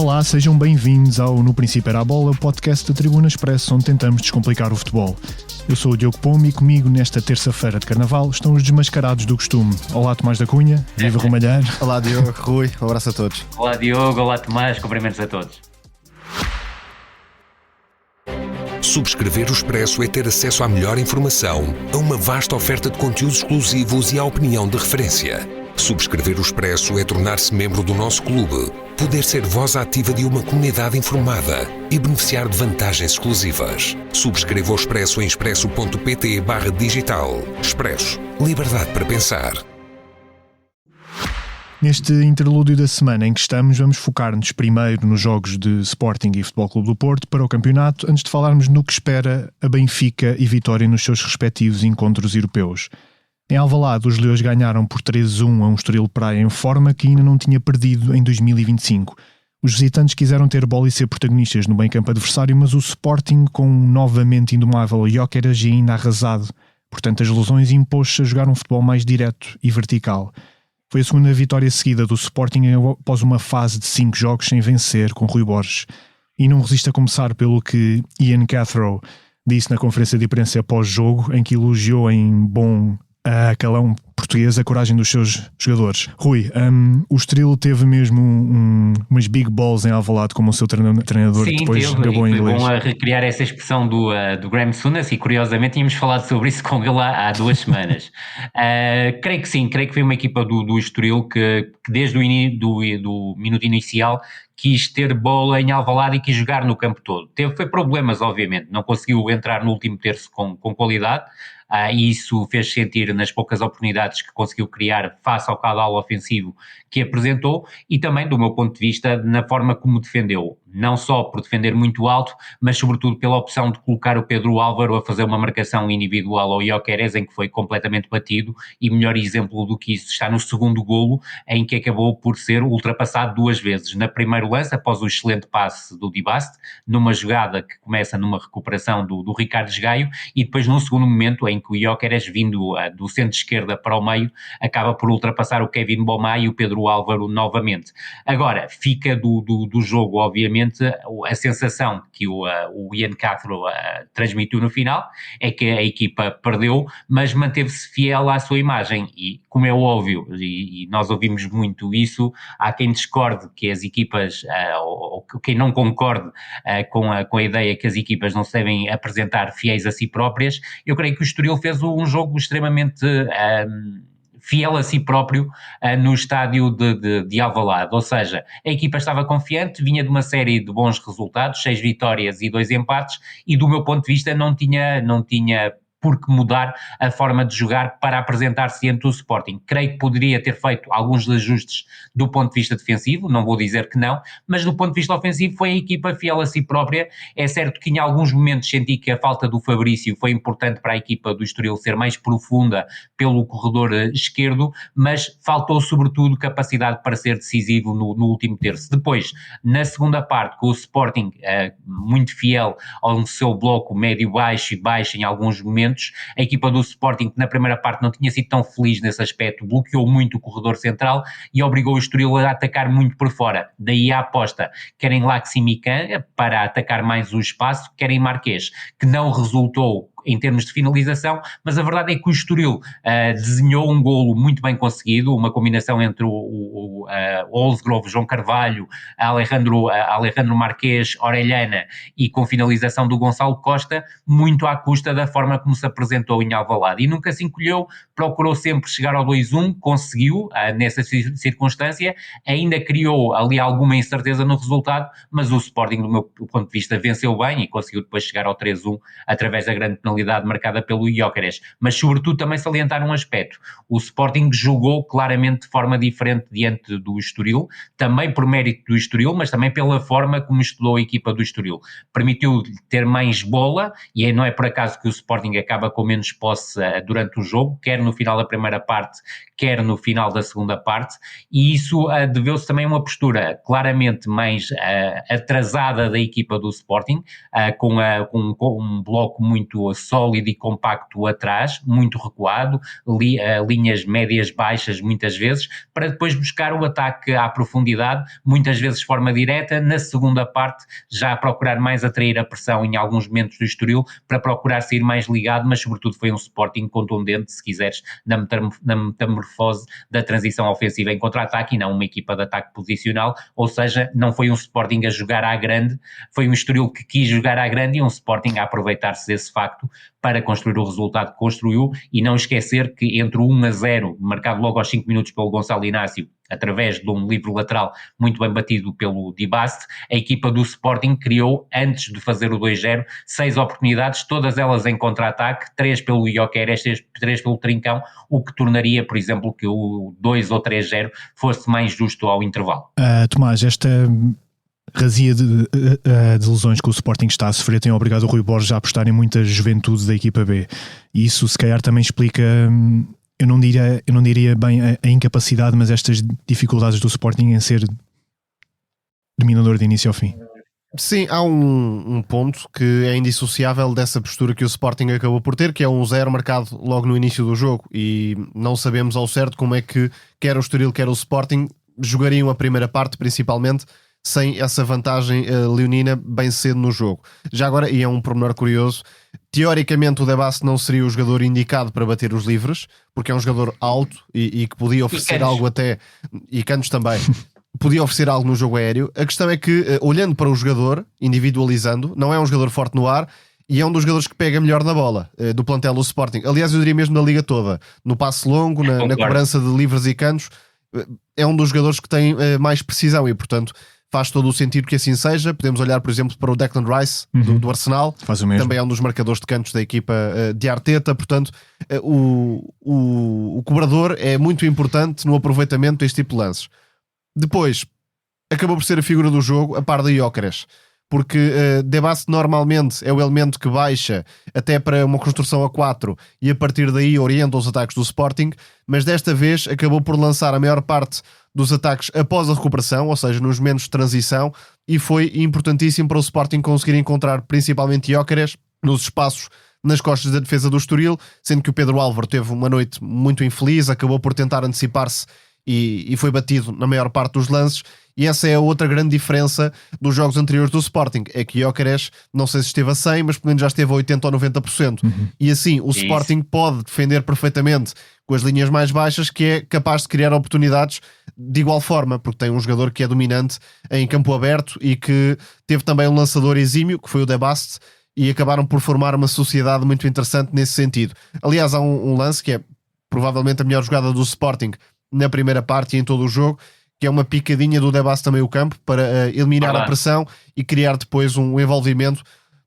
Olá, sejam bem-vindos ao No Princípio Era a Bola, o podcast da Tribuna Expresso, onde tentamos descomplicar o futebol. Eu sou o Diogo Pomo e comigo, nesta terça-feira de Carnaval, estão os desmascarados do costume. Olá, Tomás da Cunha, viva Romalheiro. Olá, Diogo, Rui, um abraço a todos. Olá, Diogo, olá, Tomás, cumprimentos a todos. Subscrever o Expresso é ter acesso à melhor informação, a uma vasta oferta de conteúdos exclusivos e à opinião de referência. Subscrever o Expresso é tornar-se membro do nosso clube, poder ser voz ativa de uma comunidade informada e beneficiar de vantagens exclusivas. Subscreva o Expresso em expresso.pt/digital. Expresso. Liberdade para pensar. Neste interlúdio da semana em que estamos, vamos focar-nos primeiro nos jogos de Sporting e Futebol Clube do Porto para o campeonato, antes de falarmos no que espera a Benfica e Vitória nos seus respectivos encontros europeus. Em Alvalade, os Leões ganharam por 3-1 a um Estoril Praia em forma que ainda não tinha perdido em 2025. Os visitantes quiseram ter bola e ser protagonistas no meio-campo adversário, mas o Sporting, com um novamente indomável Gyökeres ainda arrasado por tantas lesões, impôs-se a jogar um futebol mais direto e vertical. Foi a segunda vitória seguida do Sporting após uma fase de 5 jogos sem vencer com Rui Borges. E não resiste a começar pelo que Ian Cathro disse na conferência de imprensa pós-jogo, em que elogiou em bom calão português a coragem dos seus jogadores. Rui, o Estoril teve mesmo umas big balls em Alvalade como o seu treinador. Sim, depois gabou em inglês. Bom a recriar essa expressão do Graham Souness, e curiosamente tínhamos falado sobre isso com ele há 2 semanas. Creio que sim, creio que foi uma equipa do Estoril que desde o do minuto inicial quis ter bola em Alvalade e quis jogar no campo todo. Foi problemas, obviamente, não conseguiu entrar no último terço com qualidade, e isso fez sentir nas poucas oportunidades que conseguiu criar face ao caudal ofensivo que apresentou, e também, do meu ponto de vista, na forma como defendeu. Não só por defender muito alto, mas sobretudo pela opção de colocar o Pedro Álvaro a fazer uma marcação individual ao Gyökeres, em que foi completamente batido, e melhor exemplo do que isso está no segundo golo, em que acabou por ser ultrapassado 2 vezes. Na primeiro lance, após o excelente passe do Dibaste, numa jogada que começa numa recuperação do Ricardo Gaio, e depois num segundo momento em que o Gyökeres, vindo do centro-esquerda para o meio, acaba por ultrapassar o Kevin Boma e o Pedro Álvaro novamente. Agora, fica do jogo, obviamente, a sensação que o Ian Cathro transmitiu no final é que a equipa perdeu, mas manteve-se fiel à sua imagem, e como é óbvio, e nós ouvimos muito isso, há quem discorde que as equipas, ou quem não concorde com a ideia que as equipas não se devem apresentar fiéis a si próprias. Eu creio que o Estoril fez um jogo extremamente fiel a si próprio no estádio de Alvalade, ou seja, a equipa estava confiante, vinha de uma série de bons resultados, 6 vitórias e 2 empates, e do meu ponto de vista não tinha por que mudar a forma de jogar para apresentar-se diante do Sporting. Creio que poderia ter feito alguns ajustes do ponto de vista defensivo, não vou dizer que não, mas do ponto de vista ofensivo foi a equipa fiel a si própria. É certo que em alguns momentos senti que a falta do Fabrício foi importante para a equipa do Estoril ser mais profunda pelo corredor esquerdo, mas faltou sobretudo capacidade para ser decisivo no último terço. Depois, na segunda parte, com o Sporting muito fiel ao seu bloco médio-baixo e baixo em alguns momentos, a equipa do Sporting, que na primeira parte não tinha sido tão feliz nesse aspecto, bloqueou muito o corredor central e obrigou o Estoril a atacar muito por fora. Daí a aposta, quer em Laximican para atacar mais o espaço, quer em Marquês, que não resultou em termos de finalização, mas a verdade é que o Estoril desenhou um golo muito bem conseguido, uma combinação entre o Olsgrove, João Carvalho, Alejandro Marquês, Orellana, e com finalização do Gonçalo Costa, muito à custa da forma como se apresentou em Alvalade, e nunca se encolheu, procurou sempre chegar ao 2-1, conseguiu nessa circunstância, ainda criou ali alguma incerteza no resultado, mas o Sporting, do meu ponto de vista, venceu bem e conseguiu depois chegar ao 3-1 através da grande penalidade marcada pelo Gyökeres. Mas sobretudo também salientar um aspecto: o Sporting jogou claramente de forma diferente diante do Estoril, também por mérito do Estoril, mas também pela forma como estudou a equipa do Estoril. Permitiu ter mais bola, e não é por acaso que o Sporting acaba com menos posse durante o jogo, quer no final da primeira parte, quer no final da segunda parte, e isso deveu-se também a uma postura claramente mais atrasada da equipa do Sporting, com um bloco muito sólido e compacto atrás, muito recuado, linhas médias baixas muitas vezes, para depois buscar o ataque à profundidade, muitas vezes de forma direta, na segunda parte já procurar mais atrair a pressão em alguns momentos do Estoril, para procurar sair mais ligado, mas sobretudo foi um Sporting contundente, se quiseres, na metamorfose da transição ofensiva em contra-ataque e não uma equipa de ataque posicional, ou seja, não foi um Sporting a jogar à grande, foi um Estoril que quis jogar à grande e um Sporting a aproveitar-se desse facto para construir o resultado que construiu, e não esquecer que entre o 1-0, marcado logo aos 5 minutos pelo Gonçalo Inácio, através de um livre lateral muito bem batido pelo Dibaste, a equipa do Sporting criou, antes de fazer o 2-0, 6 oportunidades, todas elas em contra-ataque, 3 pelo Gyökeres, 3 pelo Trincão, o que tornaria, por exemplo, que o 2 ou 3-0 fosse mais justo ao intervalo. Tomás, esta razia de lesões que o Sporting está a sofrer tem obrigado o Rui Borges a apostar em muita juventude da equipa B, e isso se calhar também explica, eu não diria bem a incapacidade, mas estas dificuldades do Sporting em ser dominador de início ao fim. Sim, há um ponto que é indissociável dessa postura que o Sporting acabou por ter, que é um 0 marcado logo no início do jogo, e não sabemos ao certo como é que quer o Estoril, quer o Sporting jogariam a primeira parte, principalmente sem essa vantagem leonina bem cedo no jogo. Já agora, e é um pormenor curioso, teoricamente o Debasse não seria o jogador indicado para bater os livres, porque é um jogador alto e que podia oferecer algo até, e Canos também, podia oferecer algo no jogo aéreo. A questão é que, olhando para o jogador, individualizando, não é um jogador forte no ar, e é um dos jogadores que pega melhor na bola do plantel do Sporting. Aliás, eu diria mesmo na liga toda, no passe longo, na cobrança de livres e canos, é um dos jogadores que tem mais precisão, e portanto faz todo o sentido que assim seja. Podemos olhar, por exemplo, para o Declan Rice do Arsenal, faz o mesmo. Também é um dos marcadores de cantos da equipa de Arteta. Portanto, o cobrador é muito importante no aproveitamento deste tipo de lances. Depois, acabou por ser a figura do jogo, a par de Gyökeres, porque Debasse normalmente é o elemento que baixa até para uma construção a 4 e a partir daí orienta os ataques do Sporting, mas desta vez acabou por lançar a maior parte dos ataques após a recuperação, ou seja, nos momentos de transição, e foi importantíssimo para o Sporting conseguir encontrar principalmente Gyökeres nos espaços nas costas da defesa do Estoril, sendo que o Pedro Álvaro teve uma noite muito infeliz, acabou por tentar antecipar-se e foi batido na maior parte dos lances. E essa é a outra grande diferença dos jogos anteriores do Sporting, é que Gyökeres, não sei se esteve a 100, mas pelo menos já esteve a 80 ou 90%. E assim, o Sporting pode defender perfeitamente com as linhas mais baixas, que é capaz de criar oportunidades de igual forma, porque tem um jogador que é dominante em campo aberto e que teve também um lançador exímio, que foi o Debaste, e acabaram por formar uma sociedade muito interessante nesse sentido. Aliás, há um lance que é provavelmente a melhor jogada do Sporting na primeira parte e em todo o jogo, que é uma picadinha do Debasse também o campo para eliminar a pressão e criar depois um envolvimento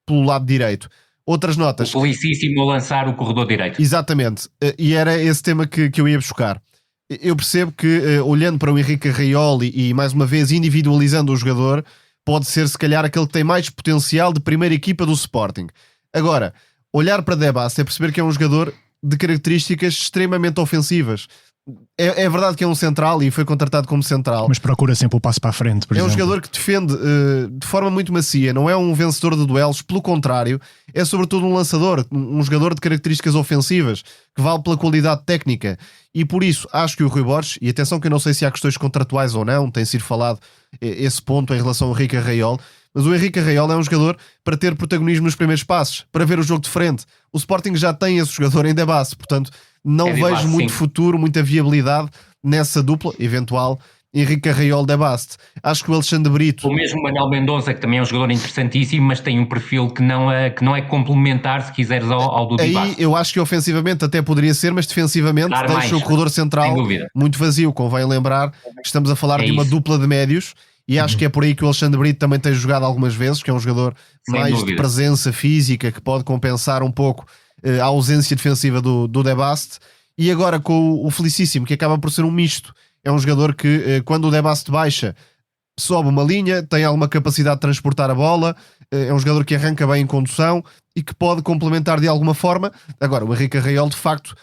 pelo lado direito. Outras notas. O felicíssimo lançar o corredor direito. Exatamente. E era esse tema que eu ia buscar. Eu percebo que, olhando para o Henrique Arraiol e mais uma vez individualizando o jogador, pode ser se calhar aquele que tem mais potencial de primeira equipa do Sporting. Agora, olhar para Debasse é perceber que é um jogador de características extremamente ofensivas. É verdade que é um central e foi contratado como central, mas procura sempre o passo para a frente, por exemplo. Um jogador que defende de forma muito macia, não é um vencedor de duelos, pelo contrário, é sobretudo um lançador, um jogador de características ofensivas, que vale pela qualidade técnica, e por isso acho que o Rui Borges, e atenção que eu não sei se há questões contratuais ou não, tem sido falado esse ponto em relação ao Henrique Arraiol, mas o Henrique Arraiol é um jogador para ter protagonismo nos primeiros passos, para ver o jogo de frente. O Sporting já tem esse jogador em Debasse, portanto não vejo muito futuro, muita viabilidade nessa dupla eventual Henrique Arraiol Debaste. Acho que o Alexandre Brito, o mesmo Manuel Mendonça, que também é um jogador interessantíssimo, mas tem um perfil que não é complementar, se quiseres, ao do Debaste. Aí eu acho que ofensivamente até poderia ser, mas defensivamente deixa o corredor central muito vazio. Convém lembrar que estamos a falar de uma dupla de médios, e acho que é por aí que o Alexandre Brito também tem jogado algumas vezes, que é um jogador mais de presença física, que pode compensar um pouco a ausência defensiva do Debaste. E agora com o Felicíssimo, que acaba por ser um misto, é um jogador que quando o Debaste baixa sobe uma linha, tem alguma capacidade de transportar a bola, é um jogador que arranca bem em condução e que pode complementar de alguma forma. Agora o Henrique Arraiol de facto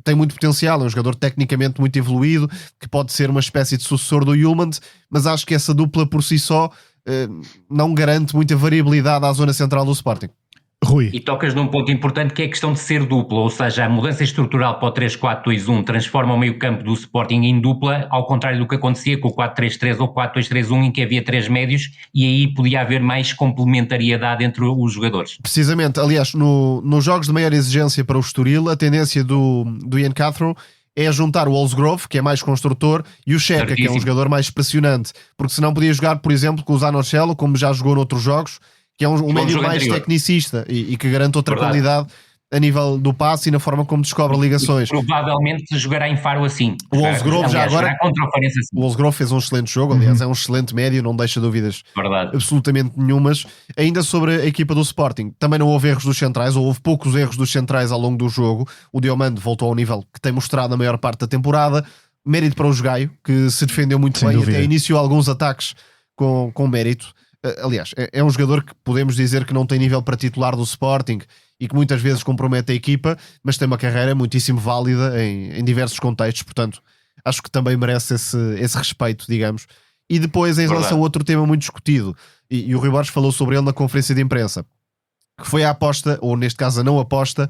tem muito potencial, é um jogador tecnicamente muito evoluído, que pode ser uma espécie de sucessor do Hjulmand, mas acho que essa dupla por si só não garante muita variabilidade à zona central do Sporting. Rui. E tocas num ponto importante que é a questão de ser dupla, ou seja, a mudança estrutural para o 3-4-2-1 transforma o meio campo do Sporting em dupla, ao contrário do que acontecia com o 4-3-3 ou 4-2-3-1, em que havia 3 médios e aí podia haver mais complementariedade entre os jogadores. Precisamente, aliás, nos jogos de maior exigência para o Estoril, a tendência do Ian Cathro é juntar o Wolfsgrove, que é mais construtor, e o Checa, que é um jogador mais pressionante, porque senão podia jogar, por exemplo, com o Zanocelo, como já jogou noutros jogos, que é um médio mais anterior, tecnicista e que garante outra qualidade a nível do passe e na forma como descobre ligações. E provavelmente jogará em Faro assim. O Wolfsgrove já agora contra o Farense assim. O Wolfsgrove fez um excelente jogo, aliás, é um excelente médio, não deixa dúvidas absolutamente nenhumas. Ainda sobre a equipa do Sporting, também não houve erros dos centrais, ou houve poucos erros dos centrais ao longo do jogo. O Diomande voltou ao nível que tem mostrado na maior parte da temporada. Mérito para o Jogaio, que se defendeu muito sem bem, dúvida. até iniciou alguns ataques com mérito. Aliás, é um jogador que podemos dizer que não tem nível para titular do Sporting e que muitas vezes compromete a equipa, mas tem uma carreira muitíssimo válida em diversos contextos, portanto acho que também merece esse respeito, digamos. E depois, em relação a outro tema muito discutido, e o Rui Borges falou sobre ele na conferência de imprensa, que foi a aposta, ou neste caso a não aposta,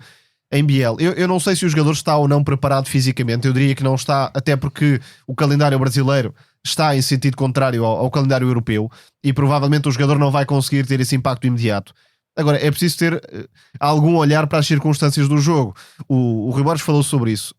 em Biel. Eu não sei se o jogador está ou não preparado fisicamente, eu diria que não está, até porque o calendário brasileiro está em sentido contrário ao calendário europeu e provavelmente o jogador não vai conseguir ter esse impacto imediato. Agora, é preciso ter algum olhar para as circunstâncias do jogo. O Rui Borges falou sobre isso.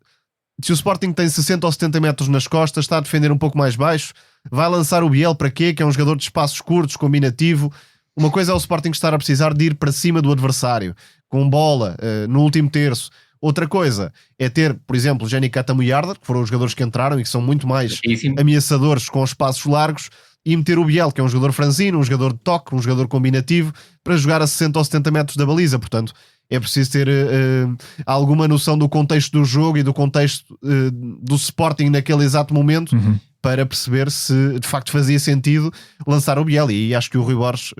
Se o Sporting tem 60 ou 70 metros nas costas, está a defender um pouco mais baixo, vai lançar o Biel para quê? Que é um jogador de espaços curtos, combinativo. Uma coisa é o Sporting estar a precisar de ir para cima do adversário, com bola, no último terço. Outra coisa é ter, por exemplo, Jenny Katamuyarda, que foram os jogadores que entraram e que são muito mais ameaçadores com espaços largos, e meter o Biel, que é um jogador franzino, um jogador de toque, um jogador combinativo, para jogar a 60 ou 70 metros da baliza. Portanto, é preciso ter alguma noção do contexto do jogo e do contexto do Sporting naquele exato momento, para perceber se de facto fazia sentido lançar o Biel. E acho que o Rui Borges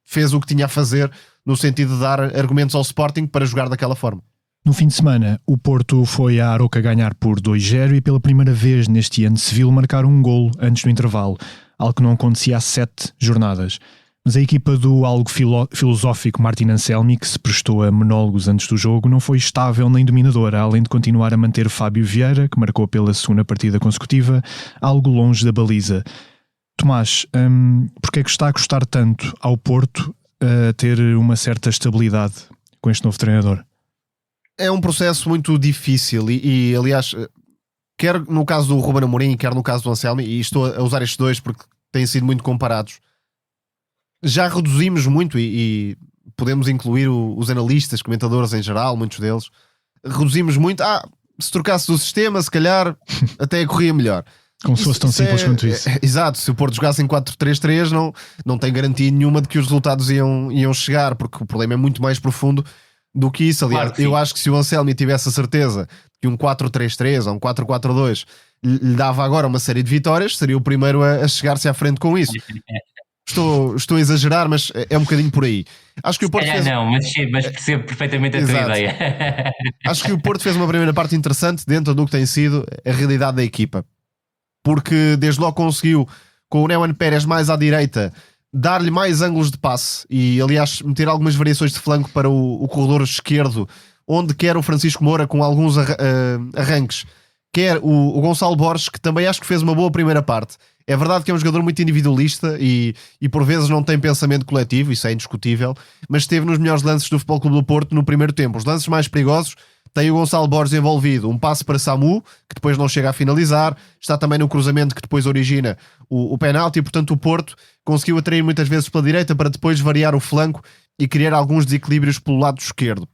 fez o que tinha a fazer, no sentido de dar argumentos ao Sporting para jogar daquela forma. No fim de semana, o Porto foi à Aroca ganhar por 2-0 e pela primeira vez neste ano se viu marcar um golo antes do intervalo, algo que não acontecia há 7 jornadas. Mas a equipa do algo filosófico Martin Anselmi, que se prestou a monólogos antes do jogo, não foi estável nem dominadora, além de continuar a manter Fábio Vieira, que marcou pela segunda partida consecutiva, algo longe da baliza. Tomás, porque é que está a custar tanto ao Porto ter uma certa estabilidade com este novo treinador? É um processo muito difícil e aliás, quer no caso do Ruben Amorim, quer no caso do Anselmi, e estou a usar estes dois porque têm sido muito comparados, já reduzimos muito e podemos incluir os analistas, comentadores em geral, muitos deles, reduzimos muito, se trocasse do sistema, se calhar até corria melhor. Como se fosse tão simples quanto isso. Exato, se o Porto jogasse em 4-3-3 não tem garantia nenhuma de que os resultados iam chegar, porque o problema é muito mais profundo do que isso. Aliás, claro que eu acho que se o Anselmi tivesse a certeza que um 4-3-3 ou um 4-4-2 lhe dava agora uma série de vitórias, seria o primeiro a chegar-se à frente com isso. Estou a exagerar, mas é um bocadinho por aí. Acho que o Porto mas percebo perfeitamente a tua ideia. Acho que o Porto fez uma primeira parte interessante dentro do que tem sido a realidade da equipa, porque desde logo conseguiu, com o Neuen Pérez mais à direita, dar-lhe mais ângulos de passe e, aliás, meter algumas variações de flanco para o corredor esquerdo, onde quer o Francisco Moura com alguns arranques, quer o Gonçalo Borges, que também acho que fez uma boa primeira parte. É verdade que é um jogador muito individualista e por vezes não tem pensamento coletivo, isso é indiscutível, mas esteve nos melhores lances do Futebol Clube do Porto no primeiro tempo. Os lances mais perigosos tem o Gonçalo Borges envolvido, um passe para Samu, que depois não chega a finalizar, está também no cruzamento que depois origina o penalti, e portanto o Porto conseguiu atrair muitas vezes pela direita para depois variar o flanco e criar alguns desequilíbrios pelo lado esquerdo.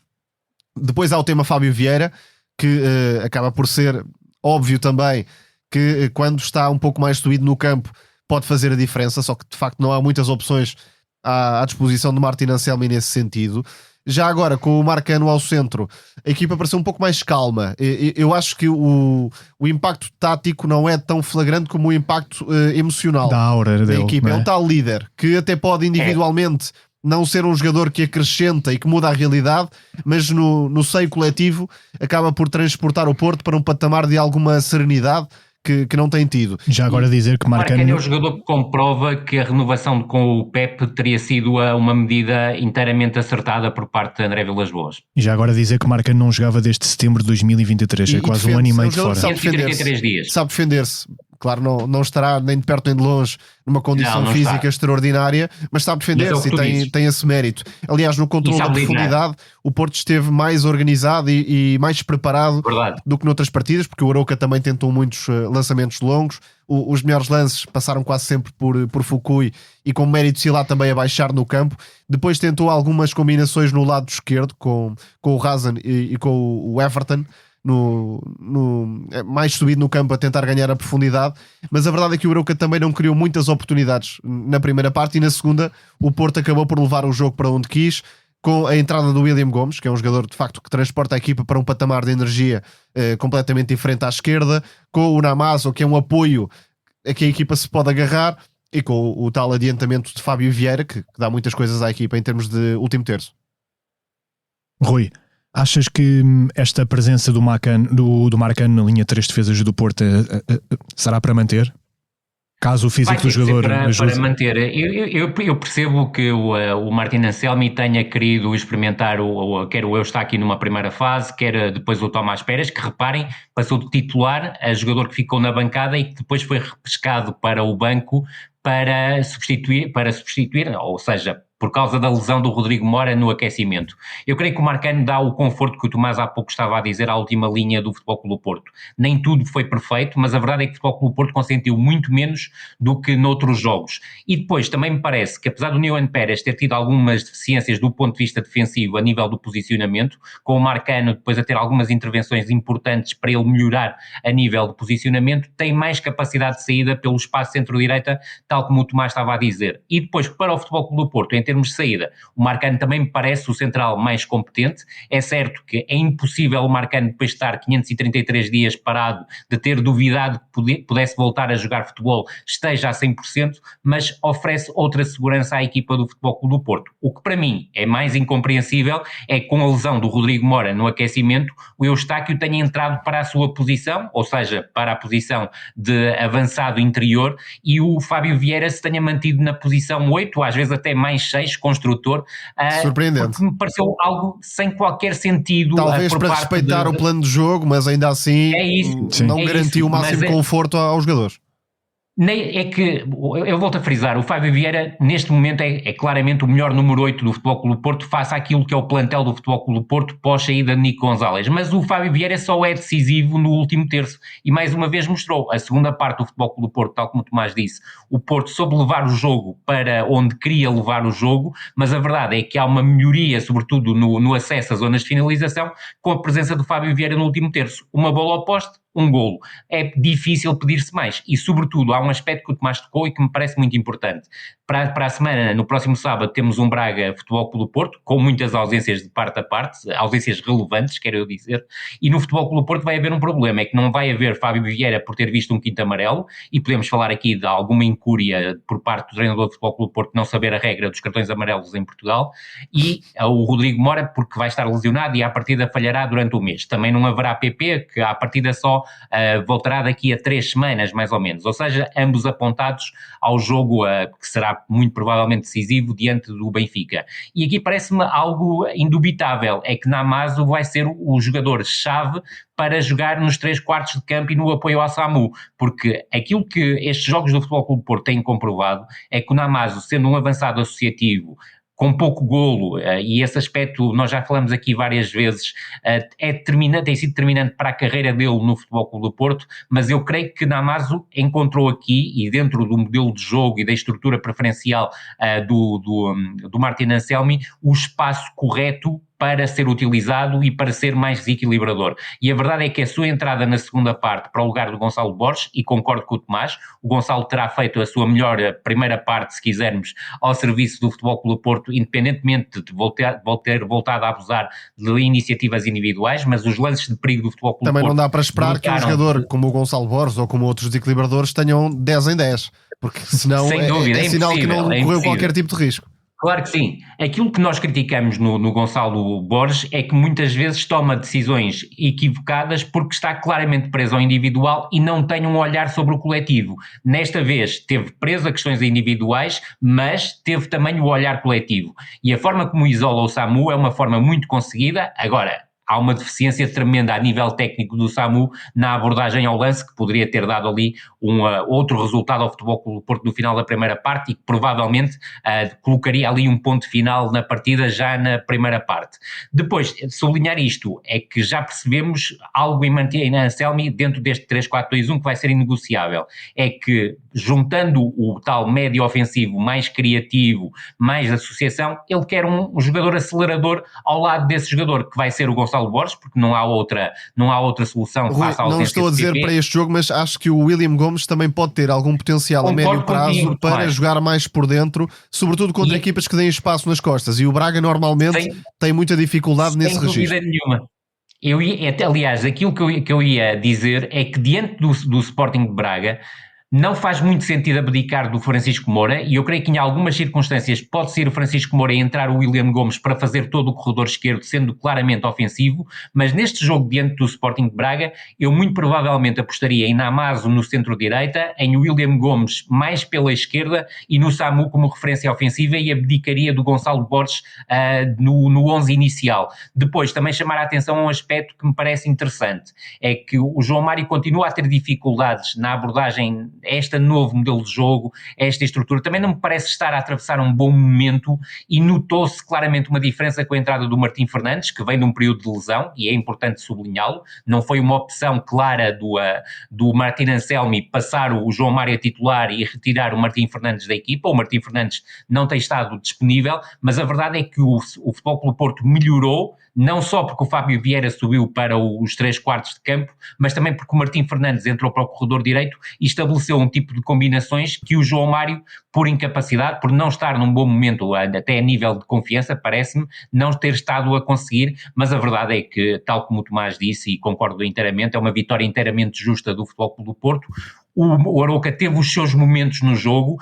Depois há o tema Fábio Vieira, que acaba por ser óbvio também que quando está um pouco mais subido no campo pode fazer a diferença, só que de facto não há muitas opções à disposição de Martin Anselmi nesse sentido. Já agora, com o Marcano ao centro, a equipa pareceu um pouco mais calma. Eu acho que o impacto tático não é tão flagrante como o impacto emocional da aura da dele, equipa. É um tal líder que até pode individualmente não ser um jogador que acrescenta e que muda a realidade, mas no seio coletivo acaba por transportar o Porto para um patamar de alguma serenidade que não tem tido. Já agora dizer que Marcano é Marcano... o jogador que comprova que a renovação com o Pep teria sido uma medida inteiramente acertada por parte de André Vilas-Boas. E já agora dizer que Marcano não jogava desde setembro de 2023, é quase um ano e meio de fora. Sabe 133 dias. Sabe defender-se. Claro, não estará nem de perto nem de longe numa condição não física está extraordinária, mas sabe defender-se e tem esse mérito. Aliás, no controle da profundidade, o Porto esteve mais organizado e mais preparado do que noutras partidas, porque o Arouca também tentou muitos lançamentos longos. Os melhores lances passaram quase sempre por Fukui e com mérito Silá também a baixar no campo. Depois tentou algumas combinações no lado esquerdo com o Hazan e com o Everton, mais subido no campo a tentar ganhar a profundidade, mas a verdade é que o Arouca também não criou muitas oportunidades na primeira parte, e na segunda o Porto acabou por levar o jogo para onde quis, com a entrada do William Gomes, que é um jogador de facto que transporta a equipa para um patamar de energia completamente diferente à esquerda, com o Namazo, que é um apoio a que a equipa se pode agarrar, e com o tal adiantamento de Fábio Vieira, que dá muitas coisas à equipa em termos de último terço. Rui, achas que esta presença do Marcano na linha de 3 defesas do Porto será para manter? Caso o físico do jogador ajude? Para manter. Eu percebo que o Martin Anselmi tenha querido experimentar quer o Eustáquio numa primeira fase, quer depois o Tomás Pérez, que reparem, passou de titular a jogador que ficou na bancada e que depois foi repescado para o banco para substituir, ou seja, por causa da lesão do Rodrigo Mora no aquecimento. Eu creio que o Marcano dá o conforto que o Tomás há pouco estava a dizer à última linha do Futebol Clube do Porto. Nem tudo foi perfeito, mas a verdade é que o Futebol Clube do Porto consentiu muito menos do que noutros jogos. E depois também me parece que, apesar do Neuen Pérez ter tido algumas deficiências do ponto de vista defensivo a nível do posicionamento, com o Marcano depois a ter algumas intervenções importantes para ele melhorar a nível de posicionamento, tem mais capacidade de saída pelo espaço centro-direita, tal como o Tomás estava a dizer. E depois, para o Futebol Clube do Porto, em termos de saída, o Marcano também me parece o central mais competente. É certo que é impossível o Marcano, depois de estar 533 dias parado, de ter duvidado que pudesse voltar a jogar futebol, esteja a 100%, mas oferece outra segurança à equipa do Futebol Clube do Porto. O que para mim é mais incompreensível é que, com a lesão do Rodrigo Mora no aquecimento, o Eustáquio tenha entrado para a sua posição, ou seja, para a posição de avançado interior, e o Fábio Vieira se tenha mantido na posição 8, às vezes até mais 6, construtor. Surpreendente. Porque me pareceu algo sem qualquer sentido. Talvez para respeitar o plano de jogo, mas ainda assim não garantiu o máximo conforto aos jogadores. É que, eu volto a frisar, o Fábio Vieira neste momento é claramente o melhor número 8 do Futebol Clube do Porto face àquilo que é o plantel do Futebol Clube do Porto pós-saída de Nico Gonzalez, mas o Fábio Vieira só é decisivo no último terço e mais uma vez mostrou a segunda parte do Futebol Clube do Porto, tal como o Tomás disse, o Porto soube levar o jogo para onde queria levar o jogo, mas a verdade é que há uma melhoria, sobretudo no acesso às zonas de finalização, com a presença do Fábio Vieira no último terço. Uma bola ao poste, um golo. É difícil pedir-se mais e, sobretudo, há um aspecto que o Tomás tocou e que me parece muito importante. Para a semana, no próximo sábado, temos um Braga Futebol Clube do Porto, com muitas ausências de parte a parte, ausências relevantes, quero eu dizer, e no Futebol Clube do Porto vai haver um problema, é que não vai haver Fábio Vieira por ter visto um quinto amarelo, e podemos falar aqui de alguma incúria por parte do treinador do Futebol Clube do Porto não saber a regra dos cartões amarelos em Portugal, e o Rodrigo Mora porque vai estar lesionado e à partida falhará durante o mês. Também não haverá PP, que à partida só voltará daqui a 3 semanas, mais ou menos, ou seja, ambos apontados ao jogo que será muito provavelmente decisivo diante do Benfica. E aqui parece-me algo indubitável, é que Namazo vai ser o jogador-chave para jogar nos 3/4 de campo e no apoio ao SAMU, porque aquilo que estes jogos do Futebol Clube do Porto têm comprovado é que o Namazo, sendo um avançado associativo, com pouco golo, e esse aspecto nós já falamos aqui várias vezes, tem sido determinante para a carreira dele no Futebol Clube do Porto, mas eu creio que Namazo encontrou aqui, e dentro do modelo de jogo e da estrutura preferencial do Martin Anselmi, o espaço correto para ser utilizado e para ser mais desequilibrador. E a verdade é que a sua entrada na segunda parte para o lugar do Gonçalo Borges, e concordo com o Tomás, o Gonçalo terá feito a sua melhor primeira parte, se quisermos, ao serviço do Futebol Clube do Porto, independentemente de ter voltado a abusar de iniciativas individuais, mas os lances de perigo do Futebol Clube do Porto... Também não dá para esperar que um jogador como o Gonçalo Borges ou como outros desequilibradores tenham 10 em 10, porque senão sem dúvida, é sinal que não correu qualquer tipo de risco. Claro que sim. Aquilo que nós criticamos no Gonçalo Borges é que muitas vezes toma decisões equivocadas porque está claramente preso ao individual e não tem um olhar sobre o coletivo. Nesta vez teve preso a questões individuais, mas teve também o olhar coletivo. E a forma como isola o Samu é uma forma muito conseguida. Agora, há uma deficiência tremenda a nível técnico do Samu na abordagem ao lance, que poderia ter dado ali outro resultado ao Futebol Clube do Porto no final da primeira parte e que provavelmente colocaria ali um ponto final na partida já na primeira parte. Depois, sublinhar isto, é que já percebemos algo em Martina Anselmi dentro deste 3-4-2-1 que vai ser inegociável. É que, juntando o tal médio ofensivo mais criativo, mais associação, ele quer um jogador acelerador ao lado desse jogador, que vai ser o Gonçalo Borges, porque não há outra solução face à ausência. Não estou a dizer para este jogo, mas acho que o William Gomes também pode ter algum potencial a médio prazo para jogar mais por dentro, sobretudo contra equipas que deem espaço nas costas, e o Braga normalmente tem muita dificuldade nesse registro. Sem dúvida nenhuma. Aliás, aquilo que eu ia dizer é que diante do Sporting de Braga não faz muito sentido abdicar do Francisco Moura, e eu creio que em algumas circunstâncias pode ser o Francisco Moura entrar o William Gomes para fazer todo o corredor esquerdo, sendo claramente ofensivo, mas neste jogo diante do Sporting de Braga, eu muito provavelmente apostaria em Namazo no centro-direita, em William Gomes mais pela esquerda e no Samu como referência ofensiva, e abdicaria do Gonçalo Borges no 11 inicial. Depois, também chamar a atenção a um aspecto que me parece interessante, é que o João Mário continua a ter dificuldades na abordagem este novo modelo de jogo, esta estrutura, também não me parece estar a atravessar um bom momento, e notou-se claramente uma diferença com a entrada do Martim Fernandes, que vem de um período de lesão, e é importante sublinhá-lo. Não foi uma opção clara do Martim Anselmi passar o João Mário a titular e retirar o Martim Fernandes da equipa. O Martim Fernandes não tem estado disponível, mas a verdade é que o Futebol Clube do Porto melhorou, não só porque o Fábio Vieira subiu para os 3/4 de campo, mas também porque o Martim Fernandes entrou para o corredor direito e estabeleceu um tipo de combinações que o João Mário, por incapacidade, por não estar num bom momento, até a nível de confiança, parece-me, não ter estado a conseguir. Mas a verdade é que, tal como o Tomás disse, e concordo inteiramente, é uma vitória inteiramente justa do Futebol Clube do Porto. O Arouca teve os seus momentos no jogo,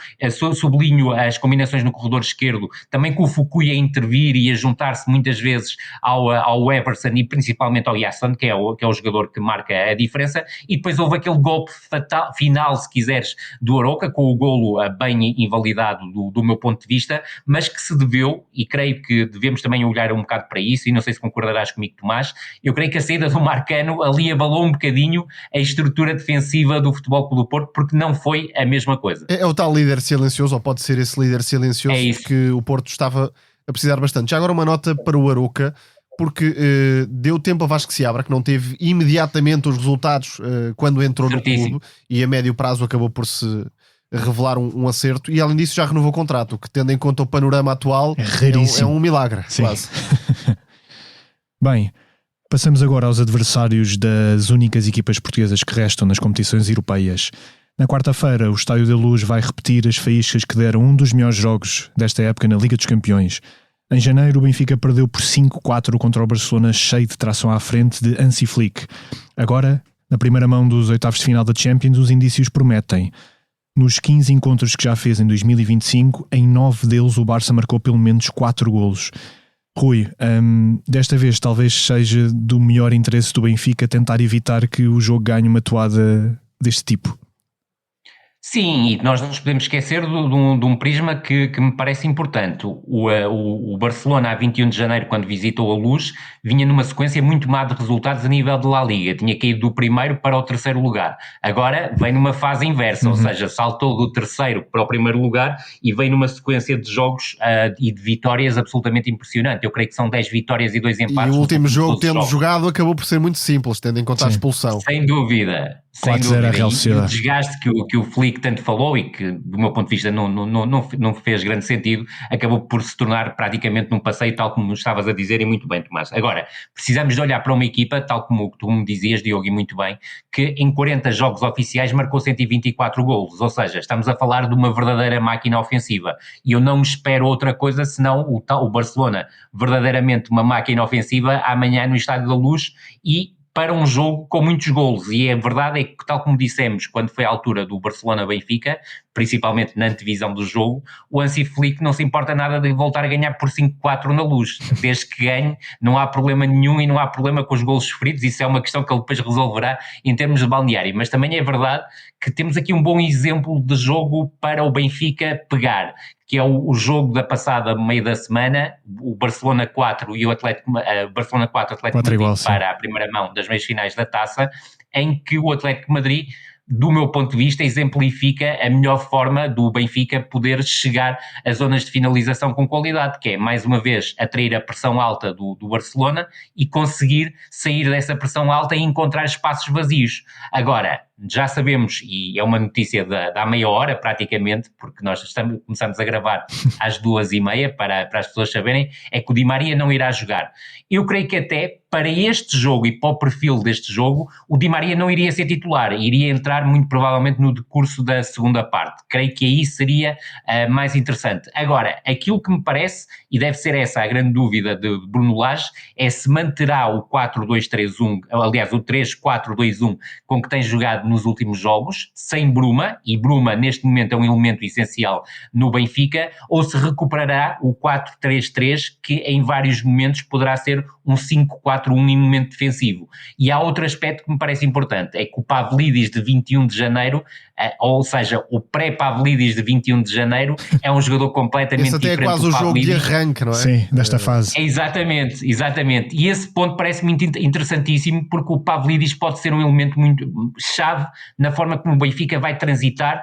sublinho as combinações no corredor esquerdo, também com o Fukui a intervir e a juntar-se muitas vezes ao Everson e principalmente ao Yasson, que é o jogador que marca a diferença, e depois houve aquele golpe fatal, final, se quiseres, do Arouca, com o golo bem invalidado do meu ponto de vista, mas que se deveu, e creio que devemos também olhar um bocado para isso, e não sei se concordarás comigo, Tomás, eu creio que a saída do Marcano ali abalou um bocadinho a estrutura defensiva do Futebol Clube do Porto, porque não foi a mesma coisa. É o tal líder silencioso, ou pode ser esse líder silencioso que o Porto estava a precisar bastante. Já agora uma nota para o Arouca, porque deu tempo a Vasco Seabra, que não teve imediatamente os resultados quando entrou no clube, e a médio prazo acabou por se revelar um acerto, e além disso já renovou o contrato, que, tendo em conta o panorama atual, é um milagre. Sim. Quase. Bem, passamos agora aos adversários das únicas equipas portuguesas que restam nas competições europeias. Na quarta-feira, o Estádio da Luz vai repetir as faíscas que deram um dos melhores jogos desta época na Liga dos Campeões. Em janeiro, o Benfica perdeu por 5-4 contra o Barcelona, cheio de tração à frente de Hansi Flick. Agora, na primeira mão dos oitavos de final da Champions, os indícios prometem. Nos 15 encontros que já fez em 2025, em 9 deles o Barça marcou pelo menos 4 golos. Rui, desta vez talvez seja do melhor interesse do Benfica tentar evitar que o jogo ganhe uma toada deste tipo. Sim, e nós não nos podemos esquecer de um prisma que me parece importante. O Barcelona, a 21 de janeiro, quando visitou a Luz, vinha numa sequência muito má de resultados a nível de La Liga. Tinha caído do primeiro para o terceiro lugar. Agora vem numa fase inversa, ou seja, saltou do terceiro para o primeiro lugar e vem numa sequência de jogos e de vitórias absolutamente impressionante. Eu creio que são 10 vitórias e 2 empates. E o último jogo, tendo jogado, acabou por ser muito simples, tendo em conta a expulsão. Sem dúvida. Sem dúvida. E o desgaste que o Flick tanto falou e que, do meu ponto de vista, não fez grande sentido, acabou por se tornar praticamente num passeio, tal como estavas a dizer, e muito bem, Tomás. Agora, precisamos de olhar para uma equipa, tal como tu me dizias, Diogo, e muito bem, que em 40 jogos oficiais marcou 124 golos, ou seja, estamos a falar de uma verdadeira máquina ofensiva, e eu não me espero outra coisa senão o Barcelona, verdadeiramente uma máquina ofensiva, amanhã no Estádio da Luz, e para um jogo com muitos golos, e a verdade é que, tal como dissemos quando foi a altura do Barcelona-Benfica, principalmente na antevisão do jogo, o Hansi Flick não se importa nada de voltar a ganhar por 5-4 na Luz, desde que ganhe, não há problema nenhum e não há problema com os golos sofridos, isso é uma questão que ele depois resolverá em termos de balneário, mas também é verdade que temos aqui um bom exemplo de jogo para o Benfica pegar, que é o jogo da passada meio da semana, o Barcelona 4 e o Barcelona 4, Atlético Madrid igual, para a primeira mão das meias finais da Taça, em que o Atlético Madrid, do meu ponto de vista, exemplifica a melhor forma do Benfica poder chegar a zonas de finalização com qualidade, que é, mais uma vez, atrair a pressão alta do Barcelona e conseguir sair dessa pressão alta e encontrar espaços vazios. Agora, já sabemos, e é uma notícia da meia hora praticamente, porque nós começamos a gravar às 2h30 para as pessoas saberem, é que o Di Maria não irá jogar. Eu creio que até para este jogo e para o perfil deste jogo, o Di Maria não iria ser titular, iria entrar muito provavelmente no decurso da segunda parte. Creio que aí seria mais interessante. Agora, aquilo que me parece, e deve ser essa a grande dúvida de Bruno Lage, é se manterá o 4-2-3-1, aliás, o 3-4-2-1 com que tem jogado nos últimos jogos, sem Bruma, e Bruma neste momento é um elemento essencial no Benfica, ou se recuperará o 4-3-3, que em vários momentos poderá ser um 5-4-1 em momento defensivo. E há outro aspecto que me parece importante, é que o Pavlidis de 21 de janeiro, ou seja, o pré-Pavlidis de 21 de janeiro, é um jogador completamente diferente. Esse até é quase o jogo de arranque, não é? Sim, desta fase. Exatamente. E esse ponto parece muito interessantíssimo, porque o Pavlidis pode ser um elemento muito chave na forma como o Benfica vai transitar,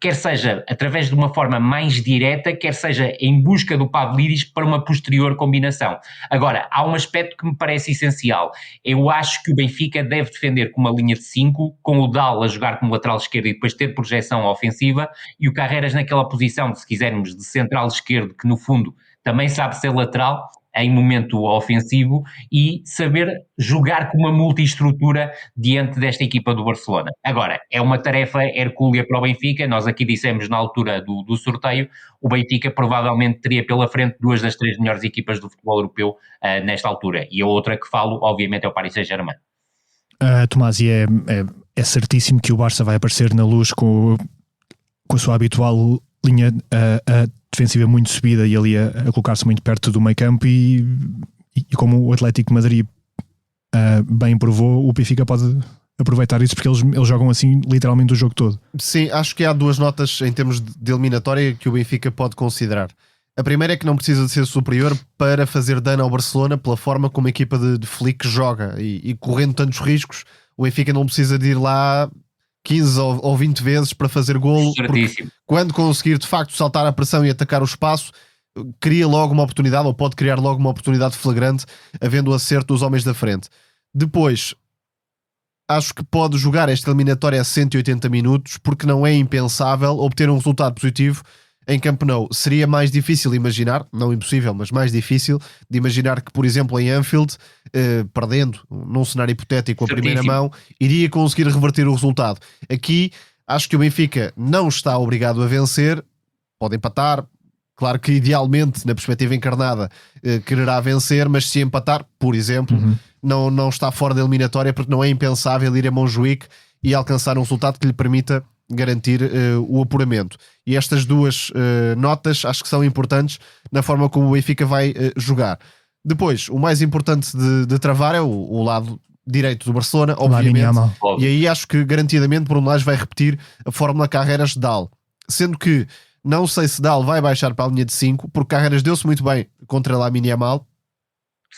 quer seja através de uma forma mais direta, quer seja em busca do Pavlidis para uma posterior combinação. Agora, há um aspecto que me parece essencial. Eu acho que o Benfica deve defender com uma linha de 5, com o Dal a jogar como lateral esquerdo e depois ter projeção ofensiva, e o Carreras naquela posição, se quisermos, de central esquerdo, que no fundo também sabe ser lateral em momento ofensivo, e saber jogar com uma multiestrutura diante desta equipa do Barcelona. Agora, é uma tarefa hercúlea para o Benfica. Nós aqui dissemos na altura do sorteio, o Benfica provavelmente teria pela frente 2 das 3 melhores equipas do futebol europeu nesta altura, e a outra que falo, obviamente, é o Paris Saint-Germain. Tomás, e é certíssimo que o Barça vai aparecer na Luz com a sua habitual linha defensiva muito subida e ali a colocar-se muito perto do meio campo, e como o Atlético de Madrid bem provou, o Benfica pode aproveitar isso, porque eles jogam assim literalmente o jogo todo. Sim, acho que há 2 notas em termos de eliminatória que o Benfica pode considerar. A primeira é que não precisa de ser superior para fazer dano ao Barcelona pela forma como a equipa de Flick joga, e correndo tantos riscos, o Benfica não precisa de ir lá 15 ou 20 vezes para fazer golo, porque quando conseguir de facto saltar a pressão e atacar o espaço, cria logo uma oportunidade, ou pode criar logo uma oportunidade flagrante, havendo o acerto dos homens da frente. Depois, acho que pode jogar esta eliminatória a 180 minutos, porque não é impensável obter um resultado positivo em Camp Nou. Seria mais difícil imaginar, não impossível, mas mais difícil de imaginar que, por exemplo, em Anfield, perdendo num cenário hipotético a primeira mão, iria conseguir reverter o resultado. Aqui, acho que o Benfica não está obrigado a vencer, pode empatar, claro que idealmente, na perspectiva encarnada, quererá vencer, mas se empatar, por exemplo, não está fora da eliminatória, porque não é impensável ir a Montjuic e alcançar um resultado que lhe permita garantir o apuramento. E estas 2 notas acho que são importantes na forma como o Benfica vai jogar. Depois, o mais importante de travar é o lado direito do Barcelona, obviamente, e aí acho que garantidamente Bruno Lage vai repetir a fórmula Carreras-Dal, sendo que não sei se Dal vai baixar para a linha de 5, porque Carreras deu-se muito bem contra Lamine Yamal,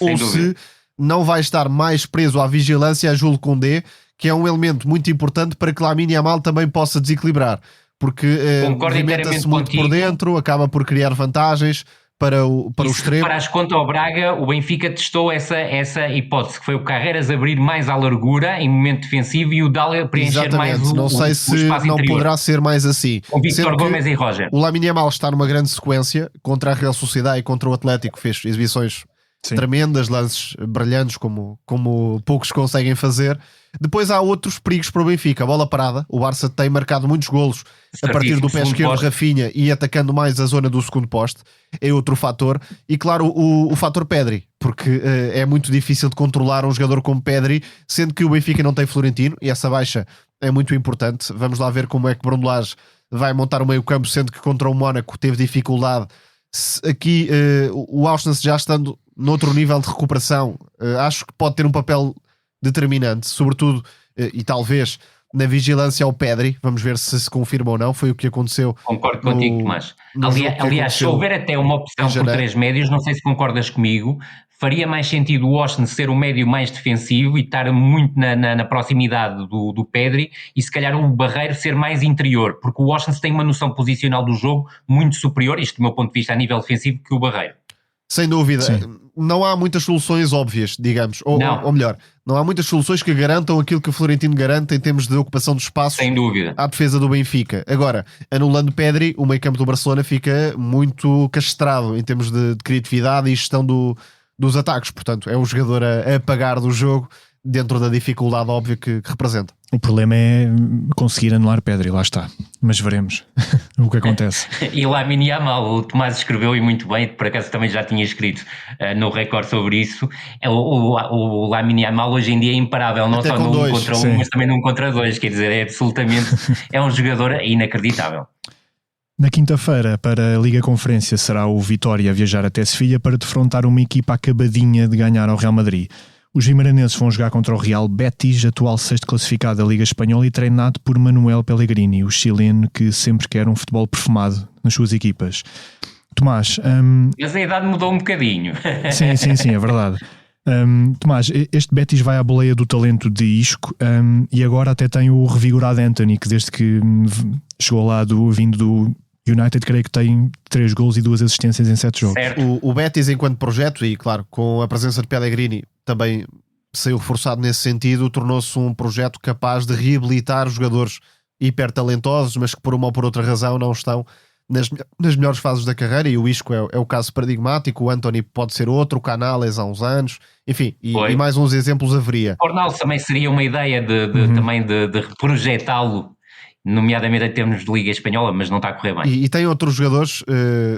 ou se não vai estar mais preso à vigilância a Jules Koundé, que é um elemento muito importante para que Lamine Yamal também possa desequilibrar, porque movimenta-se muito por dentro, acaba por criar vantagens para o extremo. Para as contas ao Braga, o Benfica testou essa hipótese, que foi o Carreras abrir mais à largura em momento defensivo e o Dal preencher mais o espaço. Não sei se não poderá ser mais assim. Com Víctor Gomes e Roger. O Lamine Yamal está numa grande sequência contra a Real Sociedade e contra o Atlético, fez exibições tremendas, lances brilhantes como poucos conseguem fazer. Depois há outros perigos para o Benfica. A bola parada, o Barça tem marcado muitos golos a partir do pé esquerdo de Rafinha e atacando mais a zona do segundo poste, é outro fator. E claro, o fator Pedri, porque é muito difícil de controlar um jogador como Pedri, sendo que o Benfica não tem Florentino, e essa baixa é muito importante. Vamos lá ver como é que Bruno Lage vai montar o meio campo, sendo que contra o Mónaco teve dificuldade. Aqui o Auschwitz já estando noutro nível de recuperação, acho que pode ter um papel determinante, sobretudo e talvez na vigilância ao Pedri. Vamos ver se confirma ou não. Foi o que aconteceu. Concordo contigo, Tomás. Aliás, se houver até uma opção por 3 médios, não sei se concordas comigo, faria mais sentido o Austin ser o médio mais defensivo e estar muito na proximidade do Pedri, e se calhar o Barreiro ser mais interior, porque o Austin tem uma noção posicional do jogo muito superior, isto do meu ponto de vista a nível defensivo, que o Barreiro. Sem dúvida. Sim. Não há muitas soluções óbvias, digamos. Ou melhor, não há muitas soluções que garantam aquilo que o Florentino garante em termos de ocupação de espaços. Sem dúvida. À defesa do Benfica. Agora, anulando Pedri, o meio campo do Barcelona fica muito castrado em termos de criatividade e gestão dos ataques. Portanto, é um jogador a apagar do jogo dentro da dificuldade óbvia que representa. O problema é conseguir anular Pedri, lá está. Mas veremos o que acontece. E Lamine Yamal, o Tomás escreveu, e muito bem, por acaso também já tinha escrito no Record sobre isso. O Lamine Yamal hoje em dia é imparável, não só no 1 contra 1, mas também no 1 contra 2. Quer dizer, é absolutamente, é um jogador inacreditável. Na quinta-feira, para a Liga Conferência, será o Vitória a viajar até Sevilha para defrontar uma equipa acabadinha de ganhar ao Real Madrid. Os vimaranenses vão jogar contra o Real Betis, atual sexto classificado da Liga Espanhola e treinado por Manuel Pellegrini, o chileno que sempre quer um futebol perfumado nas suas equipas. Tomás... Mas a idade mudou um bocadinho. Sim, é verdade. Tomás, este Betis vai à boleia do talento de Isco e agora até tem o revigorado Anthony, que desde que chegou lá vindo do United, creio que tem 3 golos e 2 assistências em 7 jogos. O Betis, enquanto projeto, e claro, com a presença de Pellegrini, também saiu reforçado nesse sentido, tornou-se um projeto capaz de reabilitar jogadores hiper talentosos, mas que por uma ou por outra razão não estão nas melhores fases da carreira, e o Isco é o caso paradigmático. O Anthony pode ser outro, o Canales há uns anos, enfim, e mais uns exemplos haveria. O Fornals também seria uma ideia também de projetá-lo, nomeadamente em termos de Liga Espanhola, mas não está a correr bem. E tem outros jogadores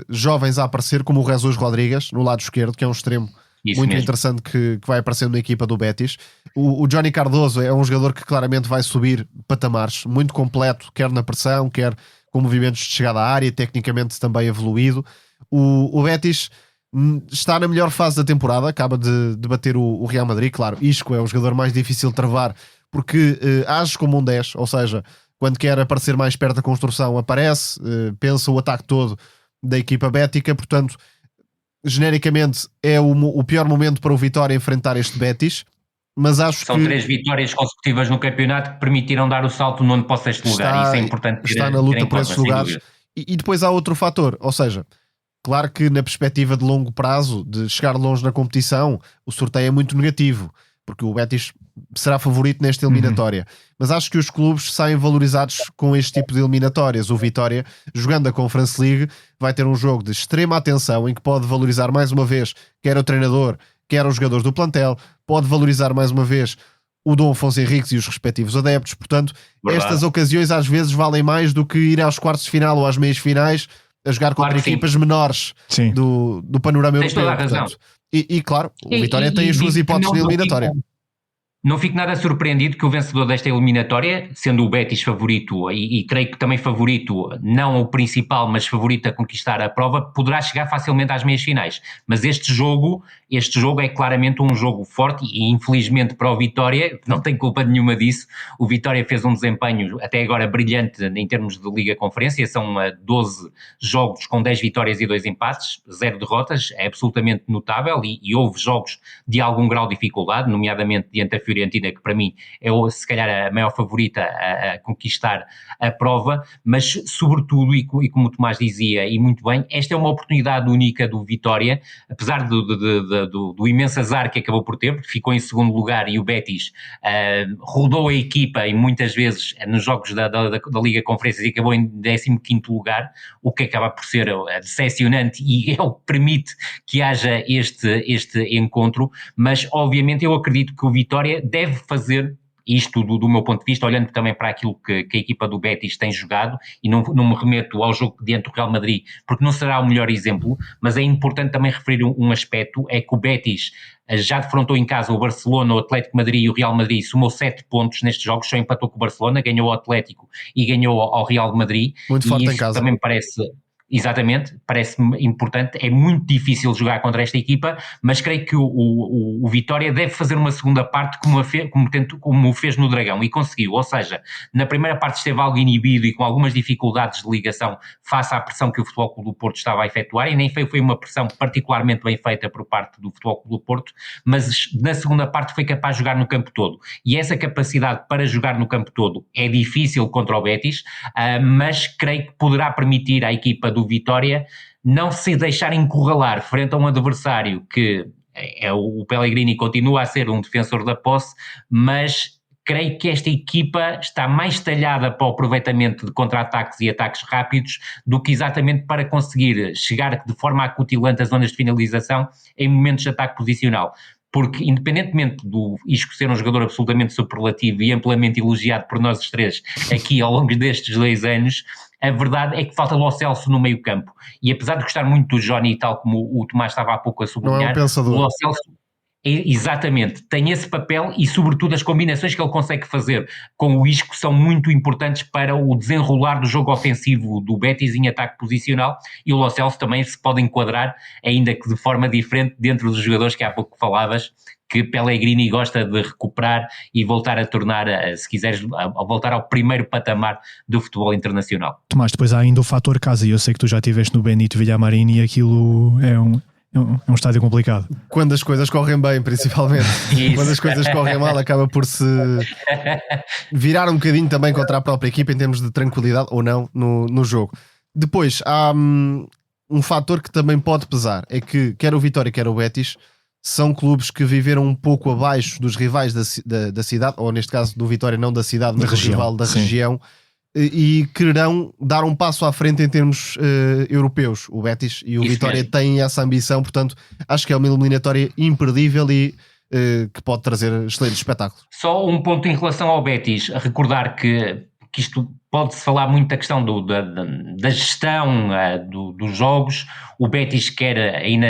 jovens a aparecer, como o Jesus Rodrigues, no lado esquerdo, que é um extremo muito interessante que vai aparecendo na equipa do Betis. O Johnny Cardoso é um jogador que claramente vai subir patamares, muito completo, quer na pressão, quer com movimentos de chegada à área, tecnicamente também evoluído. O Betis está na melhor fase da temporada, acaba de bater o Real Madrid. Claro, Isco é o jogador mais difícil de travar, porque age como um 10, ou seja, quando quer aparecer mais perto da construção aparece, pensa o ataque todo da equipa bética. Portanto, genericamente é o pior momento para o Vitória enfrentar este Betis, mas acho que... São 3 vitórias consecutivas no campeonato que permitiram dar o salto no ano para o 6º lugar, isso é importante está na luta por esses lugares. E depois há outro fator, ou seja, claro que na perspectiva de longo prazo, de chegar longe na competição, o sorteio é muito negativo, porque o Betis será favorito nesta eliminatória. Mas acho que os clubes saem valorizados com este tipo de eliminatórias. O Vitória, jogando a Conference League, vai ter um jogo de extrema atenção, em que pode valorizar mais uma vez quer o treinador, quer os jogadores do plantel, pode valorizar mais uma vez o Dom Afonso Henriques e os respectivos adeptos. Portanto, estas ocasiões às vezes valem mais do que ir aos quartos de final ou às meias finais a jogar contra equipas menores do panorama europeu. Portanto, e claro, o Vitória tem as suas hipóteses na eliminatória. Não fico nada surpreendido que o vencedor desta eliminatória, sendo o Betis favorito, e creio que também favorito, não o principal, mas favorito a conquistar a prova, poderá chegar facilmente às meias finais. Mas este jogo é claramente um jogo forte e infelizmente para o Vitória, não tem culpa nenhuma disso, o Vitória fez um desempenho até agora brilhante em termos de Liga Conferência, são 12 jogos com 10 vitórias e 2 empates, 0 derrotas, é absolutamente notável, e houve jogos de algum grau de dificuldade, nomeadamente diante da Fiorentina, que para mim é se calhar a maior favorita a conquistar a prova, mas sobretudo, e como o Tomás dizia, e muito bem, esta é uma oportunidade única do Vitória, apesar do imenso azar que acabou por ter, porque ficou em segundo lugar e o Betis rodou a equipa e muitas vezes nos jogos da Liga Conferências e acabou em 15º lugar, o que acaba por ser decepcionante e é o que permite que haja este encontro, mas obviamente eu acredito que o Vitória deve fazer isto do meu ponto de vista, olhando também para aquilo que a equipa do Betis tem jogado, e não me remeto ao jogo diante do Real Madrid, porque não será o melhor exemplo, mas é importante também referir um aspecto, é que o Betis já defrontou em casa o Barcelona, o Atlético de Madrid e o Real Madrid, somou 7 pontos nestes jogos, só empatou com o Barcelona, ganhou ao Atlético e ganhou ao Real de Madrid. Muito forte e isso em casa. Também Exatamente, parece-me importante, é muito difícil jogar contra esta equipa, mas creio que o Vitória deve fazer uma segunda parte como fez no Dragão, e conseguiu, ou seja, na primeira parte esteve algo inibido e com algumas dificuldades de ligação face à pressão que o Futebol Clube do Porto estava a efetuar, e nem foi uma pressão particularmente bem feita por parte do Futebol Clube do Porto, mas na segunda parte foi capaz de jogar no campo todo, e essa capacidade para jogar no campo todo é difícil contra o Betis, mas creio que poderá permitir à equipa do Vitória não se deixar encurralar frente a um adversário que o Pellegrini continua a ser um defensor da posse, mas creio que esta equipa está mais talhada para o aproveitamento de contra-ataques e ataques rápidos do que exatamente para conseguir chegar de forma acutilante às zonas de finalização em momentos de ataque posicional. Porque independentemente do Isco ser um jogador absolutamente superlativo e amplamente elogiado por nós os três aqui ao longo destes 2 anos, a verdade é que falta Lo Celso no meio campo. E apesar de gostar muito do Johnny, tal como o Tomás estava há pouco a sublinhar, não é um pensador. Lo Celso exatamente, tem esse papel e sobretudo as combinações que ele consegue fazer com o Isco são muito importantes para o desenrolar do jogo ofensivo do Betis em ataque posicional, e o Lo Celso também se pode enquadrar, ainda que de forma diferente, dentro dos jogadores que há pouco falavas, que Pellegrini gosta de recuperar e voltar a tornar, se quiseres, a voltar ao primeiro patamar do futebol internacional. Tomás, depois há ainda o fator casa, e eu sei que tu já estiveste no Benito Villamarín e aquilo é um estádio complicado. Quando as coisas correm bem, principalmente. Isso. Quando as coisas correm mal, acaba por se virar um bocadinho também contra a própria equipa em termos de tranquilidade ou não no jogo. Depois, há um fator que também pode pesar, é que quer o Vitória, quer o Betis, são clubes que viveram um pouco abaixo dos rivais da cidade, ou neste caso do Vitória não da cidade, mas do rival da região, e quererão dar um passo à frente em termos europeus, o Betis e o Vitória mesmo têm essa ambição, portanto acho que é uma eliminatória imperdível e que pode trazer excelente espetáculo. Só um ponto em relação ao Betis, a recordar que isto pode-se falar muito da questão da gestão dos jogos. O Betis quer ainda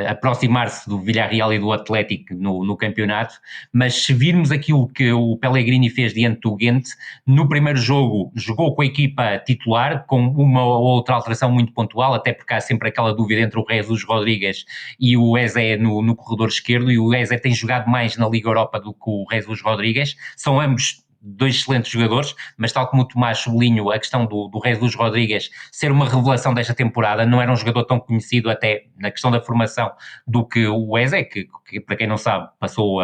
aproximar-se do Villarreal e do Atlético no campeonato, mas se virmos aquilo que o Pellegrini fez diante do Ghent, no primeiro jogo jogou com a equipa titular, com uma ou outra alteração muito pontual, até porque há sempre aquela dúvida entre o Jesus Rodrigues e o Eze no corredor esquerdo, e o Eze tem jogado mais na Liga Europa do que o Jesus Rodrigues, são ambos 2 excelentes jogadores, mas tal como o Tomás sublinho, a questão do Jesus Rodrigues ser uma revelação desta temporada, não era um jogador tão conhecido até na questão da formação do que o Eze, que para quem não sabe passou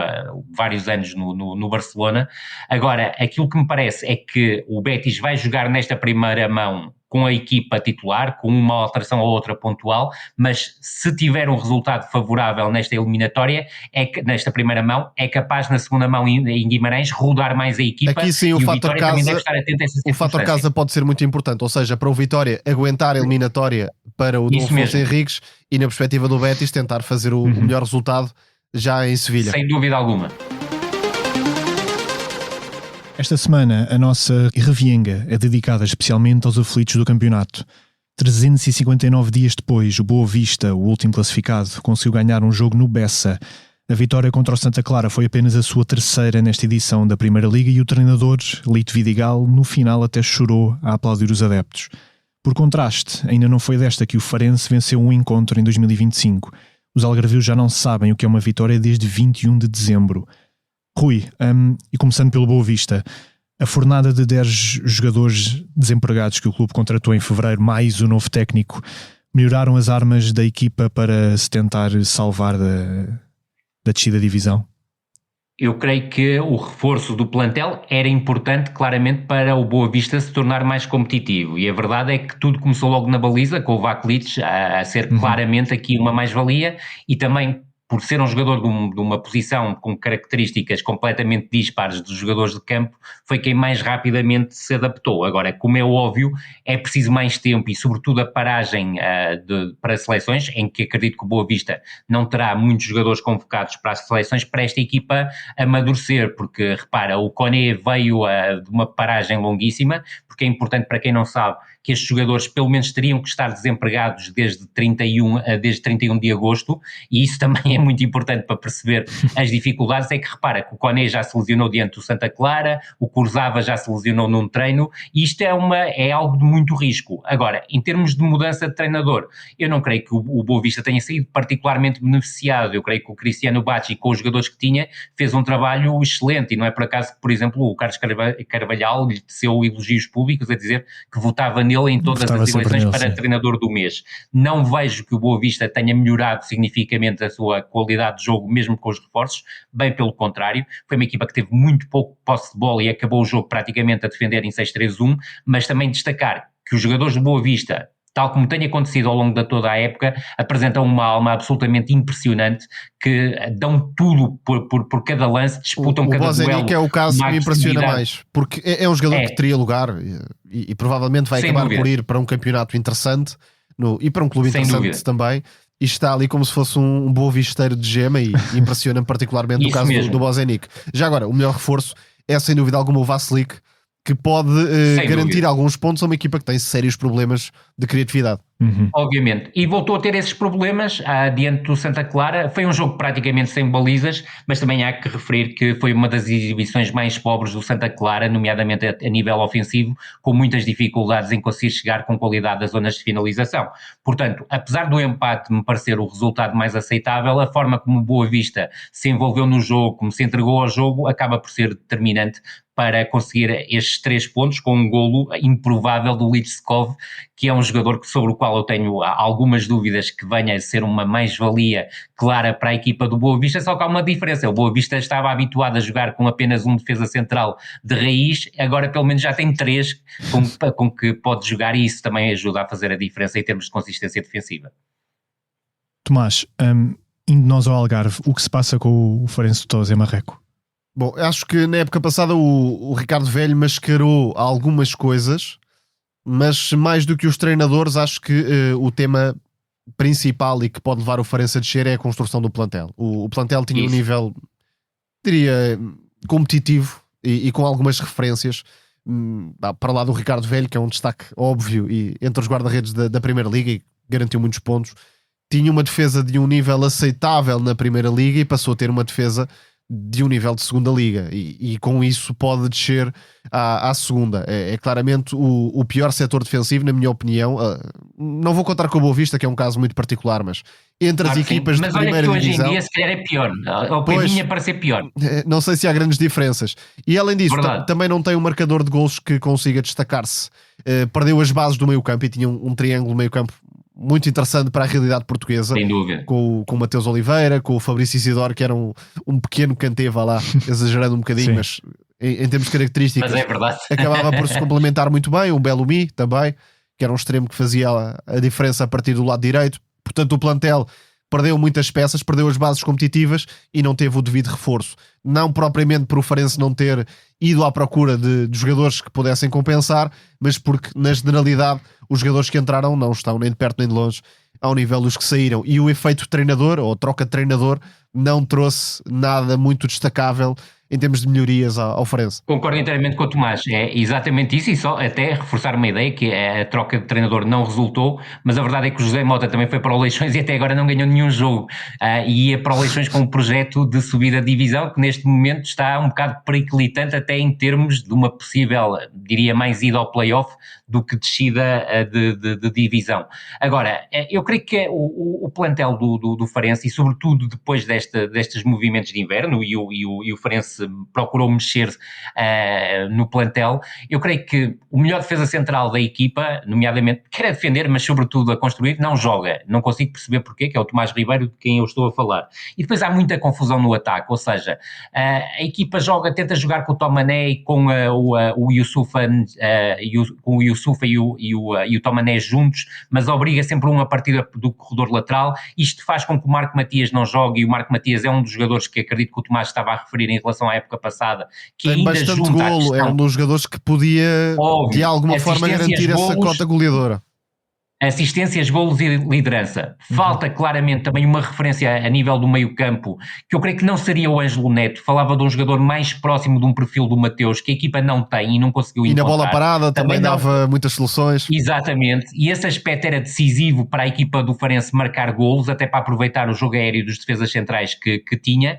vários anos no Barcelona. Agora, aquilo que me parece é que o Betis vai jogar nesta primeira mão com a equipa titular, com uma alteração ou outra pontual, mas se tiver um resultado favorável nesta eliminatória, nesta primeira mão, é capaz na segunda mão em Guimarães rodar mais a equipa. Aqui sim o fator casa pode ser muito importante, ou seja, para o Vitória aguentar a eliminatória para o Dom Afonso Henriques e na perspectiva do Betis tentar fazer o melhor resultado já em Sevilha. Sem dúvida alguma. Esta semana a nossa revienga é dedicada especialmente aos aflitos do campeonato. 359 dias depois, o Boa Vista, o último classificado, conseguiu ganhar um jogo no Bessa. A vitória contra o Santa Clara foi apenas a sua 3ª nesta edição da Primeira Liga e o treinador, Lito Vidigal, no final até chorou a aplaudir os adeptos. Por contraste, ainda não foi desta que o Farense venceu um encontro em 2025. Os algarvios já não sabem o que é uma vitória desde 21 de dezembro. Rui, e começando pelo Boa Vista, a fornada de 10 jogadores desempregados que o clube contratou em fevereiro, mais o novo técnico, melhoraram as armas da equipa para se tentar salvar da descida divisão? Eu creio que o reforço do plantel era importante, claramente, para o Boa Vista se tornar mais competitivo. E a verdade é que tudo começou logo na baliza, com o Vaclídez a ser claramente aqui uma mais-valia, e também por ser um jogador de uma posição com características completamente dispares dos jogadores de campo, foi quem mais rapidamente se adaptou. Agora, como é óbvio, é preciso mais tempo e, sobretudo, a paragem para seleções, em que acredito que o Boa Vista não terá muitos jogadores convocados para as seleções, para esta equipa amadurecer, porque, repara, o Koné veio de uma paragem longuíssima, porque é importante para quem não sabe que estes jogadores pelo menos teriam que estar desempregados desde 31 de agosto, e isso também é muito importante para perceber as dificuldades. É que repara que o Koné já se lesionou diante do Santa Clara, o Kurzava já se lesionou num treino, e isto é algo de muito risco. Agora, em termos de mudança de treinador, eu não creio que o Boa Vista tenha sido particularmente beneficiado. Eu creio que o Cristiano Bacci, com os jogadores que tinha, fez um trabalho excelente, e não é por acaso que, por exemplo, o Carlos Carvalhal lhe teceu elogios públicos a dizer que votava nele em todas as eleições para treinador do mês. Não vejo que o Boa Vista tenha melhorado significativamente a sua qualidade de jogo, mesmo com os reforços, bem pelo contrário. Foi uma equipa que teve muito pouco posse de bola e acabou o jogo praticamente a defender em 6-3-1, mas também destacar que os jogadores do Boa Vista, tal como tem acontecido ao longo de toda a época, apresentam uma alma absolutamente impressionante, que dão tudo por cada lance, disputam cada duelo. O Bozenic é o caso que me impressiona mais, porque é um jogador que teria lugar e provavelmente vai acabar por ir para um campeonato interessante e para um clube interessante também, e está ali como se fosse um boa visteiro de gema, e impressiona-me particularmente o caso do Bozenic. Já agora, o melhor reforço é sem dúvida alguma o Vaclídez, que pode garantir alguns pontos a uma equipa que tem sérios problemas de criatividade. Obviamente, e voltou a ter esses problemas diante do Santa Clara. Foi um jogo praticamente sem balizas, mas também há que referir que foi uma das exibições mais pobres do Santa Clara, nomeadamente a nível ofensivo, com muitas dificuldades em conseguir chegar com qualidade às zonas de finalização. Portanto, apesar do empate me parecer o resultado mais aceitável, a forma como o Boa Vista se envolveu no jogo, como se entregou ao jogo, acaba por ser determinante para conseguir estes 3 pontos, com um golo improvável do Litskov, que é um jogador sobre o qual eu tenho algumas dúvidas que venha a ser uma mais-valia clara para a equipa do Boa Vista, só que há uma diferença. O Boa Vista estava habituado a jogar com apenas um defesa central de raiz, agora pelo menos já tem 3 com que pode jogar, e isso também ajuda a fazer a diferença em termos de consistência defensiva. Tomás, indo nós ao Algarve, o que se passa com o Farense Tosa em Marreco? Bom, acho que na época passada o Ricardo Velho mascarou algumas coisas, mas mais do que os treinadores, acho que o tema principal e que pode levar o Farense a descer é a construção do plantel. O plantel tinha um nível, diria, competitivo e com algumas referências, para lá do Ricardo Velho, que é um destaque óbvio e entre os guarda-redes da Primeira Liga, e garantiu muitos pontos. Tinha uma defesa de um nível aceitável na Primeira Liga e passou a ter uma defesa de um nível de segunda liga, e com isso pode descer à segunda. É claramente o pior setor defensivo, na minha opinião. Não vou contar com o Boa Vista, que é um caso muito particular, mas entre as equipas de primeira divisão... Mas olha que hoje em dia se calhar é pior, ou para mim para ser pior. Não sei se há grandes diferenças. E além disso, também não tem um marcador de golos que consiga destacar-se. Perdeu as bases do meio campo e tinha um triângulo meio campo muito interessante para a realidade portuguesa. Sem dúvida. Com o Mateus Oliveira, com o Fabrício Isidoro, que era um pequeno Kanté, vá lá, exagerando um bocadinho, mas em termos de características, mas é verdade, acabava por se complementar muito bem. O Bellumi também, que era um extremo que fazia a diferença a partir do lado direito. Portanto, o plantel perdeu muitas peças, perdeu as bases competitivas e não teve o devido reforço. Não propriamente por o Farense não ter ido à procura de jogadores que pudessem compensar, mas porque, na generalidade, os jogadores que entraram não estão nem de perto nem de longe ao nível dos que saíram. E o efeito treinador, ou troca de treinador, não trouxe nada muito destacável em termos de melhorias ao Farense. Concordo inteiramente com o Tomás, é exatamente isso, e só até reforçar uma ideia, que a troca de treinador não resultou, mas a verdade é que o José Mota também foi para o Leixões e até agora não ganhou nenhum jogo, e ia para o Leixões com um projeto de subida de divisão que neste momento está um bocado periclitante, até em termos de uma possível, diria, mais ida ao play-off do que descida de divisão. Agora, eu creio que o plantel do Farense, e sobretudo depois destes movimentos de inverno, e o Farense Farense procurou mexer no plantel. Eu creio que o melhor defesa central da equipa, nomeadamente, quer defender, mas sobretudo a construir, não joga. Não consigo perceber porquê, que é o Tomás Ribeiro de quem eu estou a falar. E depois há muita confusão no ataque, ou seja, a equipa tenta jogar com o Tomané e com o Youssoufa, com o Youssoufa e o Tomané juntos, mas obriga sempre um a partir do corredor lateral. Isto faz com que o Marco Matias não jogue, e o Marco Matias é um dos jogadores que acredito que o Tomás estava a referir em relação à época passada, que tem ainda bastante junta a golo, questão, é um dos jogadores que podia de alguma forma garantir essa cota goleadora. Assistências, golos e liderança. Falta claramente também uma referência a nível do meio-campo, que eu creio que não seria o Ângelo Neto. Falava de um jogador mais próximo de um perfil do Mateus, que a equipa não tem e não conseguiu encontrar. E na bola parada também dava muitas soluções. Exatamente, e esse aspecto era decisivo para a equipa do Farense marcar golos, até para aproveitar o jogo aéreo dos defesas centrais que tinha.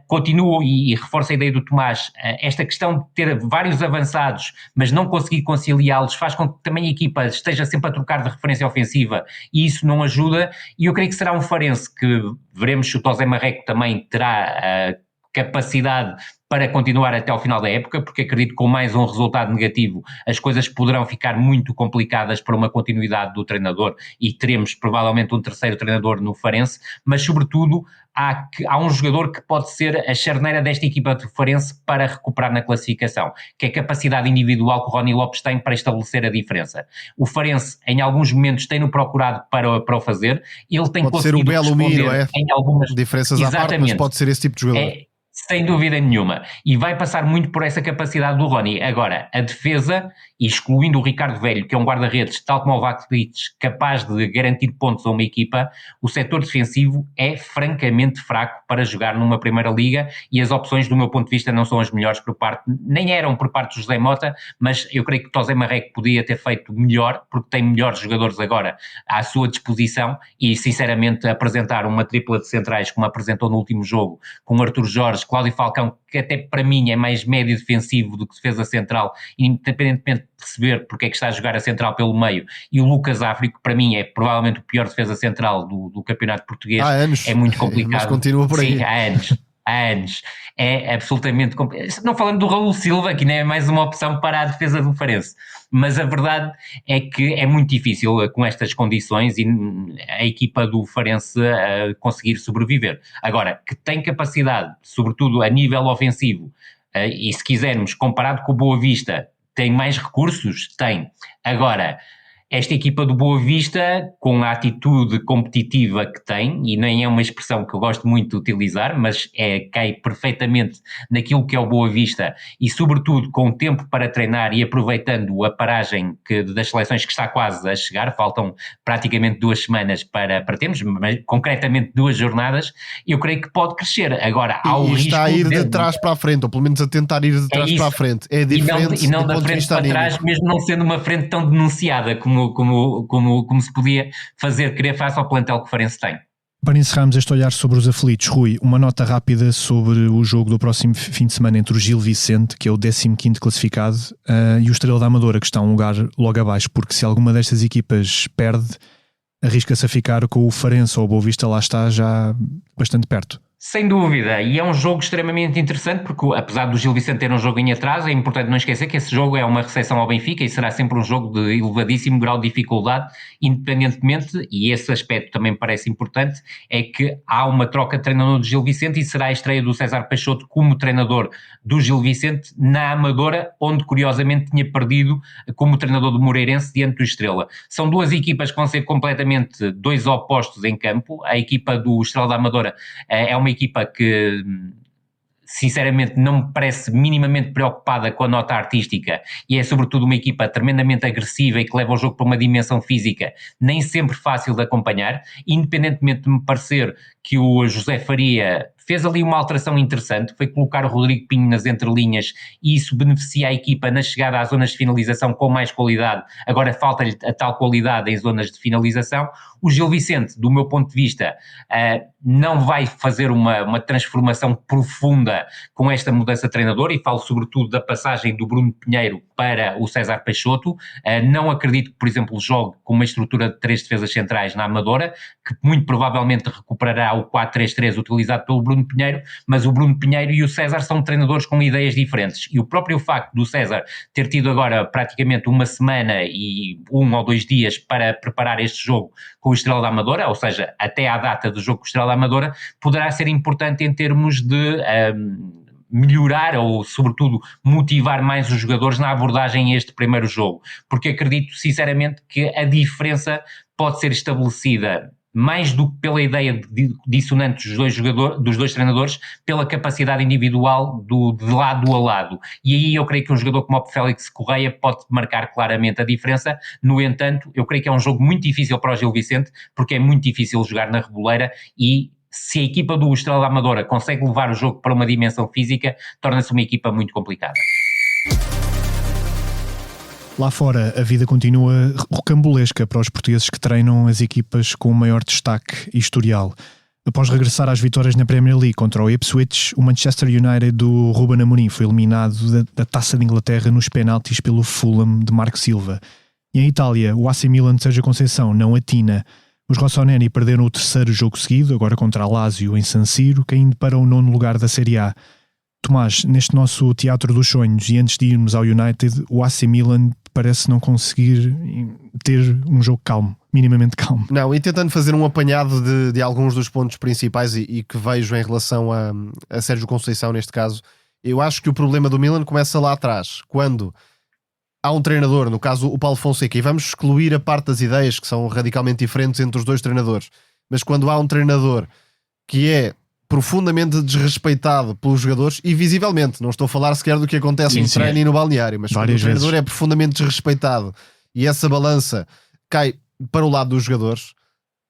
Continuo e reforço a ideia do Tomás, esta questão de ter vários avançados, mas não conseguir conciliá-los, faz com que também a equipa esteja sempre a trocar de referência ofensiva, e isso não ajuda. E eu creio que será um Farense que veremos se o Tosé Marreco também terá capacidade para continuar até ao final da época, porque acredito que com mais um resultado negativo as coisas poderão ficar muito complicadas para uma continuidade do treinador, e teremos provavelmente um terceiro treinador no Farense, mas sobretudo há um jogador que pode ser a charneira desta equipa do Farense para recuperar na classificação, que é a capacidade individual que o Rony Lopes tem para estabelecer a diferença. O Farense em alguns momentos tem-no procurado para o fazer, ele tem pode conseguido ser o Belo Miro, em algumas diferenças à parte, mas pode ser esse tipo de jogador. Sem dúvida nenhuma, e vai passar muito por essa capacidade do Rony. Agora, a defesa, excluindo o Ricardo Velho, que é um guarda-redes, tal como o Vaklic, capaz de garantir pontos a uma equipa, o setor defensivo é francamente fraco para jogar numa Primeira Liga, e as opções, do meu ponto de vista, não são as melhores nem eram por parte do José Mota, mas eu creio que o Tosé Marreco podia ter feito melhor, porque tem melhores jogadores agora à sua disposição, e sinceramente apresentar uma tripla de centrais, como apresentou no último jogo, com Arthur Jorge, Cláudio Falcão, que até para mim é mais médio defensivo do que defesa central, independentemente de perceber porque é que está a jogar a central pelo meio, e o Lucas Áfrico, que para mim é provavelmente o pior defesa central do campeonato português. Há anos. É muito complicado. Mas continua por aí. Sim, há anos. É absolutamente complicado. Não falando do Raul Silva, que nem é mais uma opção para a defesa do Farense, mas a verdade é que é muito difícil com estas condições e a equipa do Farense conseguir sobreviver. Agora, que tem capacidade, sobretudo a nível ofensivo, e se quisermos, comparado com o Boa Vista, tem mais recursos? Tem. Agora, esta equipa do Boa Vista, com a atitude competitiva que tem, e nem é uma expressão que eu gosto muito de utilizar, mas cai perfeitamente naquilo que é o Boa Vista, e sobretudo com tempo para treinar e aproveitando a paragem das seleções que está quase a chegar, faltam praticamente 2 semanas para termos, mas concretamente 2 jornadas, eu creio que pode crescer. Agora, há o risco... está a ir de trás para a frente, ou pelo menos a tentar ir de trás para a frente. É diferente e não da frente para trás, mesmo não sendo uma frente tão denunciada como se podia querer face ao plantel que o Farense tem. Para encerrarmos este olhar sobre os aflitos, Rui, uma nota rápida sobre o jogo do próximo fim de semana entre o Gil Vicente, que é o 15º classificado, e o Estrela da Amadora, que está um lugar logo abaixo, porque se alguma destas equipas perde, arrisca-se a ficar com o Farense ou o Boa Vista, lá está já bastante perto. Sem dúvida, e é um jogo extremamente interessante, porque apesar do Gil Vicente ter um jogo em atraso, é importante não esquecer que esse jogo é uma recepção ao Benfica e será sempre um jogo de elevadíssimo grau de dificuldade, independentemente, e esse aspecto também parece importante, é que há uma troca de treinador do Gil Vicente e será a estreia do César Peixoto como treinador do Gil Vicente na Amadora, onde curiosamente tinha perdido como treinador do Moreirense diante do Estrela. São 2 equipas que vão ser completamente 2 opostos em campo. A equipa do Estrela da Amadora é uma equipa que sinceramente não me parece minimamente preocupada com a nota artística, e é sobretudo uma equipa tremendamente agressiva e que leva o jogo para uma dimensão física nem sempre fácil de acompanhar, independentemente de me parecer que o José Faria fez ali uma alteração interessante, foi colocar o Rodrigo Pinho nas entrelinhas, e isso beneficia a equipa na chegada às zonas de finalização com mais qualidade. Agora falta-lhe a tal qualidade em zonas de finalização. O Gil Vicente, do meu ponto de vista, não vai fazer uma transformação profunda com esta mudança de treinador, e falo sobretudo da passagem do Bruno Pinheiro para o César Peixoto. Não acredito que, por exemplo, jogue com uma estrutura de 3 defesas centrais na Amadora, que muito provavelmente recuperará o 4-3-3 utilizado pelo Bruno Bruno Pinheiro, mas o Bruno Pinheiro e o César são treinadores com ideias diferentes, e o próprio facto do César ter tido agora praticamente uma semana e 1 ou 2 dias para preparar este jogo com o Estrela da Amadora, ou seja, até à data do jogo com o Estrela da Amadora, poderá ser importante em termos de melhorar ou, sobretudo, motivar mais os jogadores na abordagem a este primeiro jogo, porque acredito sinceramente que a diferença pode ser estabelecida mais do que pela ideia dissonante dos dois treinadores, pela capacidade individual de lado a lado. E aí eu creio que um jogador como o Félix Correia pode marcar claramente a diferença. No entanto, eu creio que é um jogo muito difícil para o Gil Vicente, porque é muito difícil jogar na Reboleira, e se a equipa do Estrela da Amadora consegue levar o jogo para uma dimensão física, torna-se uma equipa muito complicada. Lá fora, a vida continua rocambolesca para os portugueses que treinam as equipas com o maior destaque e historial. Após regressar às vitórias na Premier League contra o Ipswich, o Manchester United do Ruben Amorim foi eliminado da Taça de Inglaterra nos penaltis pelo Fulham de Marco Silva. E em Itália, o AC Milan de Sérgio Conceição não atina. Os rossoneri perderam o terceiro jogo seguido, agora contra a Lazio em San Siro, caindo para o 9º lugar da Série A. Tomás, neste nosso teatro dos sonhos, e antes de irmos ao United, o AC Milan parece não conseguir ter um jogo calmo, minimamente calmo. Não, e tentando fazer um apanhado de alguns dos pontos principais e que vejo em relação a Sérgio Conceição neste caso, eu acho que o problema do Milan começa lá atrás, quando há um treinador, no caso o Paulo Fonseca, e vamos excluir a parte das ideias que são radicalmente diferentes entre os dois treinadores, mas quando há um treinador que é profundamente desrespeitado pelos jogadores, e visivelmente, não estou a falar sequer do que acontece no treino e no balneário, mas quando o treinador é profundamente desrespeitado e essa balança cai para o lado dos jogadores,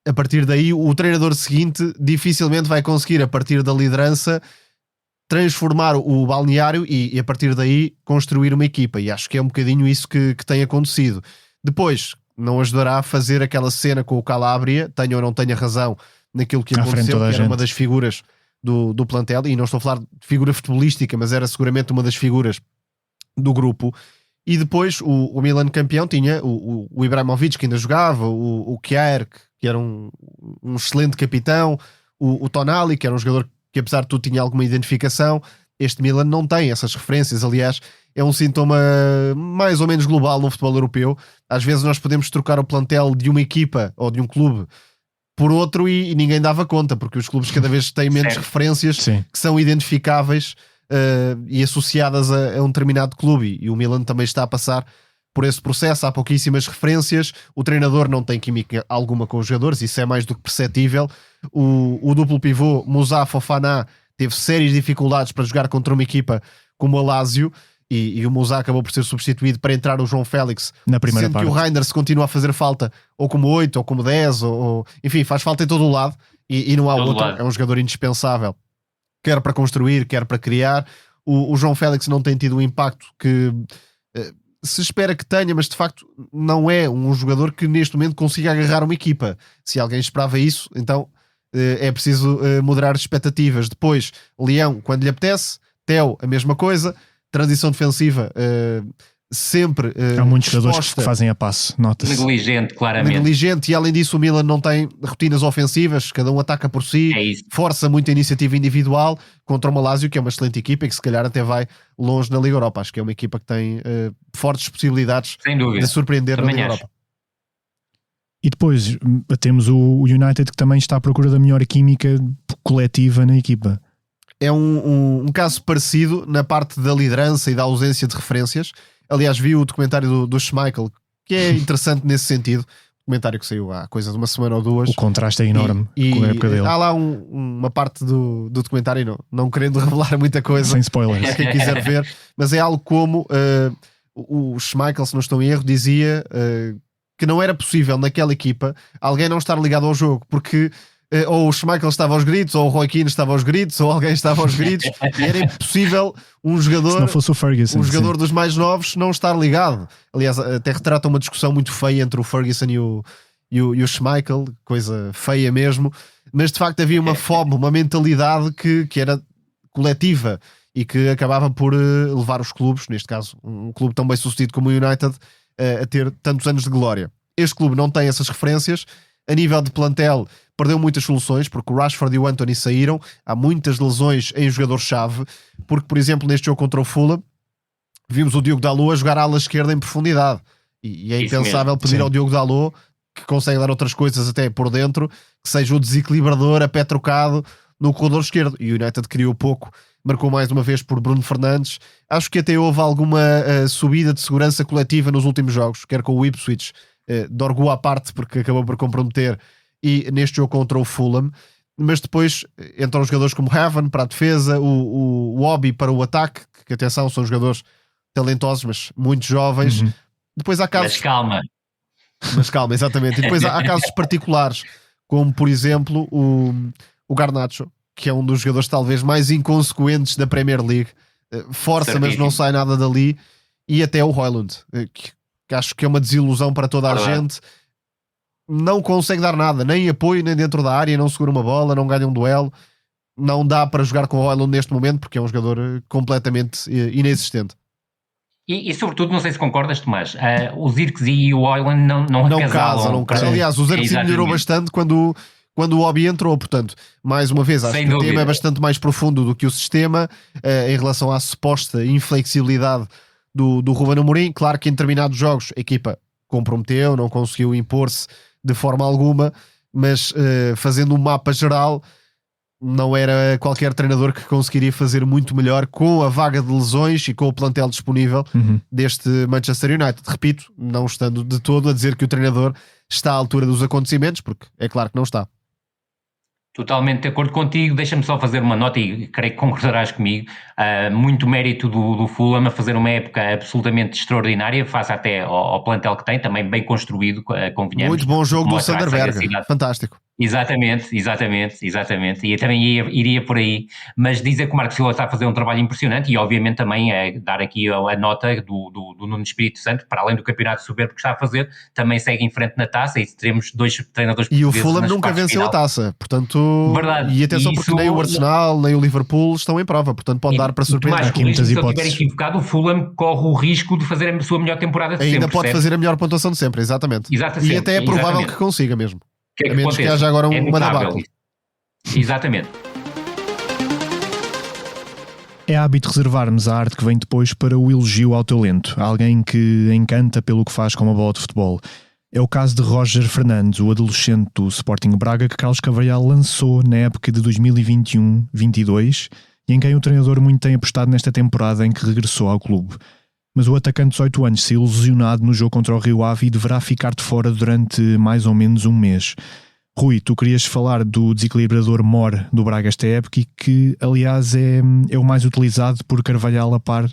a partir daí o treinador seguinte dificilmente vai conseguir, a partir da liderança, transformar o balneário e a partir daí construir uma equipa, e acho que é um bocadinho isso que tem acontecido. Depois, não ajudará a fazer aquela cena com o Calabria, tenha ou não tenha razão naquilo que aconteceu, que era uma das figuras do plantel, e não estou a falar de figura futebolística, mas era seguramente uma das figuras do grupo. E depois o Milan campeão tinha o Ibrahimovic, que ainda jogava, o Kjaer, que era um excelente capitão, o Tonali, que era um jogador que apesar de tudo tinha alguma identificação. Este Milan não tem essas referências, aliás é um sintoma mais ou menos global no futebol europeu. Às vezes nós podemos trocar o plantel de uma equipa ou de um clube por outro e ninguém dava conta, porque os clubes cada vez têm menos referências que são identificáveis e associadas a um determinado clube, e o Milan também está a passar por esse processo. Há pouquíssimas referências, o treinador não tem química alguma com os jogadores, isso é mais do que perceptível. O duplo pivô Musa Fofana teve sérias dificuldades para jogar contra uma equipa como a Lazio, e o Musa acabou por ser substituído para entrar o João Félix na primeira sendo parte. Que o Reinders continua a fazer falta ou como 8 ou como 10 ou enfim, faz falta em todo o lado, e não há todo outro lado. É um jogador indispensável, quer para construir, quer para criar. O João Félix não tem tido o impacto que se espera que tenha, mas de facto não é um jogador que neste momento consiga agarrar uma equipa. Se alguém esperava isso, então é preciso moderar as expectativas. Depois, Leão, quando lhe apetece, Theo, a mesma coisa. Transição defensiva sempre há muitos jogadores que fazem a passe, nota-se. Negligente, claramente. Negligente, e além disso o Milan não tem rotinas ofensivas, cada um ataca por si, força muita iniciativa individual contra uma Lazio, que é uma excelente equipa e que se calhar até vai longe na Liga Europa. Acho que é uma equipa que tem fortes possibilidades de surpreender também na Liga Europa. E depois temos o United, que também está à procura da melhor química coletiva na equipa. É um caso parecido na parte da liderança e da ausência de referências. Aliás, vi o documentário do Schmeichel, que é interessante nesse sentido. Documentário que saiu há coisa de uma semana ou duas. O contraste é enorme com a época dele. Há lá uma parte do documentário, não querendo revelar muita coisa, sem spoilers, para quem quiser ver, mas é algo como o Schmeichel, se não estou em erro, dizia que não era possível naquela equipa alguém não estar ligado ao jogo, porque ou o Schmeichel estava aos gritos, ou o Roy Keane estava aos gritos, ou alguém estava aos gritos, e era impossível um jogador, se não fosse o Ferguson, um jogador dos mais novos não estar ligado. Aliás, até retrata uma discussão muito feia entre o Ferguson e o Schmeichel, coisa feia mesmo, mas de facto havia uma fome, uma mentalidade que era coletiva e que acabava por levar os clubes, neste caso um clube tão bem sucedido como o United, a ter tantos anos de glória. Este clube não tem essas referências. A nível de plantel, perdeu muitas soluções, porque o Rashford e o Antony saíram, há muitas lesões em jogador-chave, porque, por exemplo, neste jogo contra o Fulham, vimos o Diogo Dalot a jogar à ala esquerda em profundidade, e é impensável pedir ao Diogo Dalot, que consegue dar outras coisas até por dentro, que seja o desequilibrador a pé trocado no corredor esquerdo, e o United criou pouco, marcou mais uma vez por Bruno Fernandes. Acho que até houve alguma subida de segurança coletiva nos últimos jogos, quer com o Ipswich, Dorgu à parte, porque acabou por comprometer, e neste jogo contra o Fulham, mas depois entram jogadores como Heaven para a defesa, o Obi para o ataque, que atenção, são jogadores talentosos, mas muito jovens. Depois há casos... Mas calma, exatamente. E depois há casos particulares, como por exemplo o Garnacho, que é um dos jogadores talvez mais inconsequentes da Premier League, força, mas não sai nada dali, e até o Højlund, que acho que é uma desilusão para toda a gente. Não consegue dar nada, nem apoio, nem dentro da área, não segura uma bola, não ganha um duelo. Não dá para jogar com o Højlund neste momento, porque é um jogador completamente inexistente. E sobretudo, não sei se concordas, Tomás, o Zirkzee e o Højlund não casam. Aliás, o Zirkzee melhorou bastante quando o Obi entrou, portanto, mais uma vez, acho que o tema é bastante mais profundo do que o sistema, em relação à suposta inflexibilidade do Ruben Amorim. Claro que em determinados jogos a equipa comprometeu, não conseguiu impor-se de forma alguma, mas fazendo um mapa geral, não era qualquer treinador que conseguiria fazer muito melhor com a vaga de lesões e com o plantel disponível deste Manchester United. Repito, não estando de todo a dizer que o treinador está à altura dos acontecimentos, porque é claro que não está. Totalmente de acordo contigo. Deixa-me só fazer uma nota, e creio que concordarás comigo. Muito mérito do Fulham a fazer uma época absolutamente extraordinária, face até ao plantel que tem, também bem construído, convenhamos. Muito bom jogo do Sanderberg, fantástico. Exatamente. E também iria por aí, mas dizer que o Marco Silva está a fazer um trabalho impressionante, e obviamente também dar aqui a nota do Nuno Espírito Santo, para além do campeonato soberbo que está a fazer, também segue em frente na taça, e teremos 2 treinadores portugueses. E o Fulham nunca venceu a taça, portanto... Verdade. E atenção, porque nem o Arsenal nem o Liverpool estão em prova, portanto pode dar para surpreender. Aqui muitas hipóteses. Se eu estiver equivocado, o Fulham corre o risco de fazer a sua melhor temporada de sempre. Ainda pode fazer a melhor pontuação de sempre, exatamente. E até é provável que consiga mesmo. A menos que haja agora uma debacle. Exatamente. É hábito reservarmos a arte que vem depois para o elogio ao talento, alguém que encanta pelo que faz com uma bola de futebol. É o caso de Roger Fernandes, o adolescente do Sporting Braga que Carlos Carvalhal lançou na época de 2021-22 e em quem o treinador muito tem apostado nesta temporada em que regressou ao clube. Mas o atacante de 18 anos saiu lesionado no jogo contra o Rio Ave e deverá ficar de fora durante mais ou menos um mês. Rui, tu querias falar do desequilibrador Mor do Braga esta época e que, aliás, é o mais utilizado por Carvalhal a par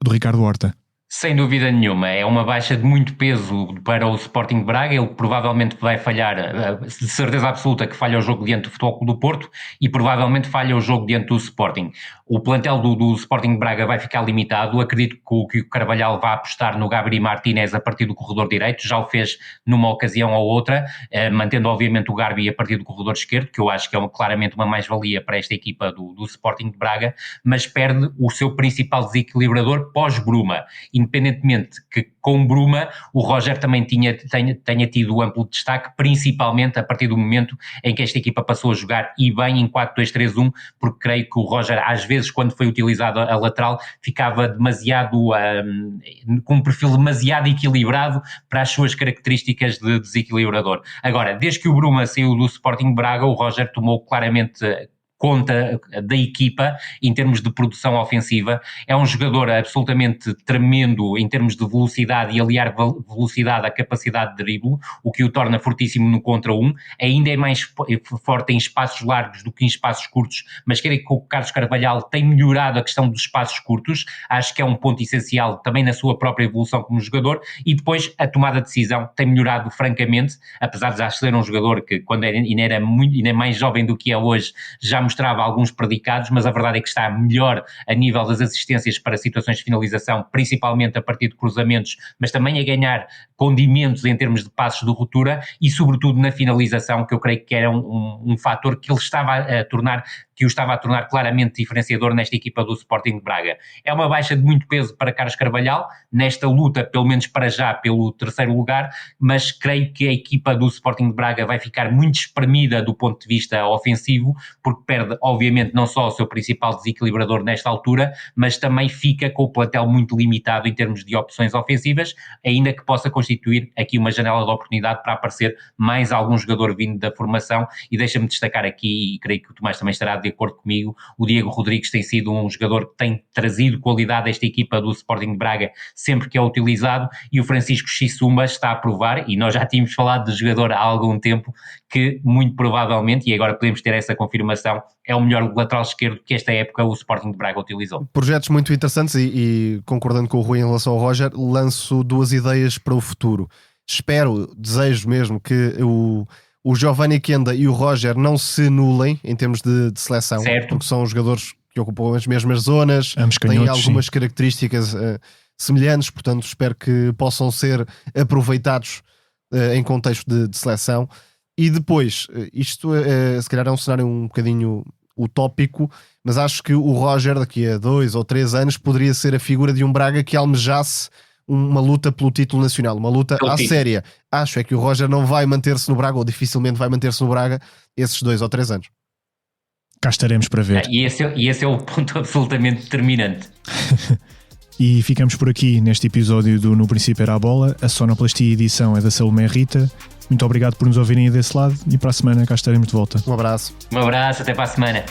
do Ricardo Horta. Sem dúvida nenhuma, é uma baixa de muito peso para o Sporting Braga. Ele provavelmente vai falhar, de certeza absoluta que falha o jogo diante do Futebol Clube do Porto e provavelmente falha o jogo diante do Sporting. O plantel do Sporting Braga vai ficar limitado. Acredito que o Carvalhal vai apostar no Gabriel Martínez a partir do corredor direito, já o fez numa ocasião ou outra, mantendo obviamente o Garbi a partir do corredor esquerdo, que eu acho que é claramente uma mais-valia para esta equipa do Sporting de Braga, mas perde o seu principal desequilibrador pós-Bruma. Independentemente que com Bruma o Roger também tenha tido amplo destaque, principalmente a partir do momento em que esta equipa passou a jogar e bem em 4-2-3-1, porque creio que o Roger às vezes quando foi utilizado a lateral ficava demasiado com um perfil demasiado equilibrado para as suas características de desequilibrador. Agora, desde que o Bruma saiu do Sporting Braga, o Roger tomou claramente conta da equipa em termos de produção ofensiva. É um jogador absolutamente tremendo em termos de velocidade e aliar velocidade à capacidade de drible, o que o torna fortíssimo no contra 1. Ainda é mais forte em espaços largos do que em espaços curtos, mas creio que o Carlos Carvalhal tem melhorado a questão dos espaços curtos. Acho que é um ponto essencial também na sua própria evolução como jogador, e depois a tomada de decisão tem melhorado francamente, apesar de já ser um jogador que quando ainda era mais jovem do que é hoje, já mostrava alguns predicados, mas a verdade é que está melhor a nível das assistências para situações de finalização, principalmente a partir de cruzamentos, mas também a ganhar condimentos em termos de passos de ruptura e sobretudo na finalização, que eu creio que era um fator que ele estava a tornar, que que o estava a tornar claramente diferenciador nesta equipa do Sporting de Braga. É uma baixa de muito peso para Carlos Carvalhal, nesta luta, pelo menos para já, pelo terceiro lugar, mas creio que a equipa do Sporting de Braga vai ficar muito espremida do ponto de vista ofensivo, porque perde, obviamente, não só o seu principal desequilibrador nesta altura, mas também fica com o plantel muito limitado em termos de opções ofensivas, ainda que possa constituir aqui uma janela de oportunidade para aparecer mais algum jogador vindo da formação. E deixa-me destacar aqui, e creio que o Tomás também estará de acordo comigo, o Diego Rodrigues tem sido um jogador que tem trazido qualidade a esta equipa do Sporting de Braga sempre que é utilizado, e o Francisco Xisumba está a provar, e nós já tínhamos falado do jogador há algum tempo, que muito provavelmente, e agora podemos ter essa confirmação, é o melhor lateral esquerdo que esta época o Sporting de Braga utilizou. Projetos muito interessantes e concordando com o Rui em relação ao Roger, lanço duas ideias para o futuro. Desejo mesmo que o Giovanni Kenda e o Roger não se anulem em termos de seleção, certo, porque são jogadores que ocupam as mesmas zonas, têm algumas características semelhantes, portanto espero que possam ser aproveitados em contexto de seleção. E depois, isto se calhar é um cenário um bocadinho utópico, mas acho que o Roger daqui a 2 ou 3 anos poderia ser a figura de um Braga que almejasse uma luta pelo título nacional, uma luta à séria. Acho é que o Roger não vai manter-se no Braga, ou dificilmente vai manter-se no Braga esses 2 ou 3 anos. Cá estaremos para ver. E esse é o ponto absolutamente determinante. E ficamos por aqui neste episódio do No Princípio Era a Bola. A sonoplastia e edição é da Salomé Rita. Muito obrigado por nos ouvirem aí desse lado, e para a semana cá estaremos de volta. Um abraço. Um abraço, até para a semana.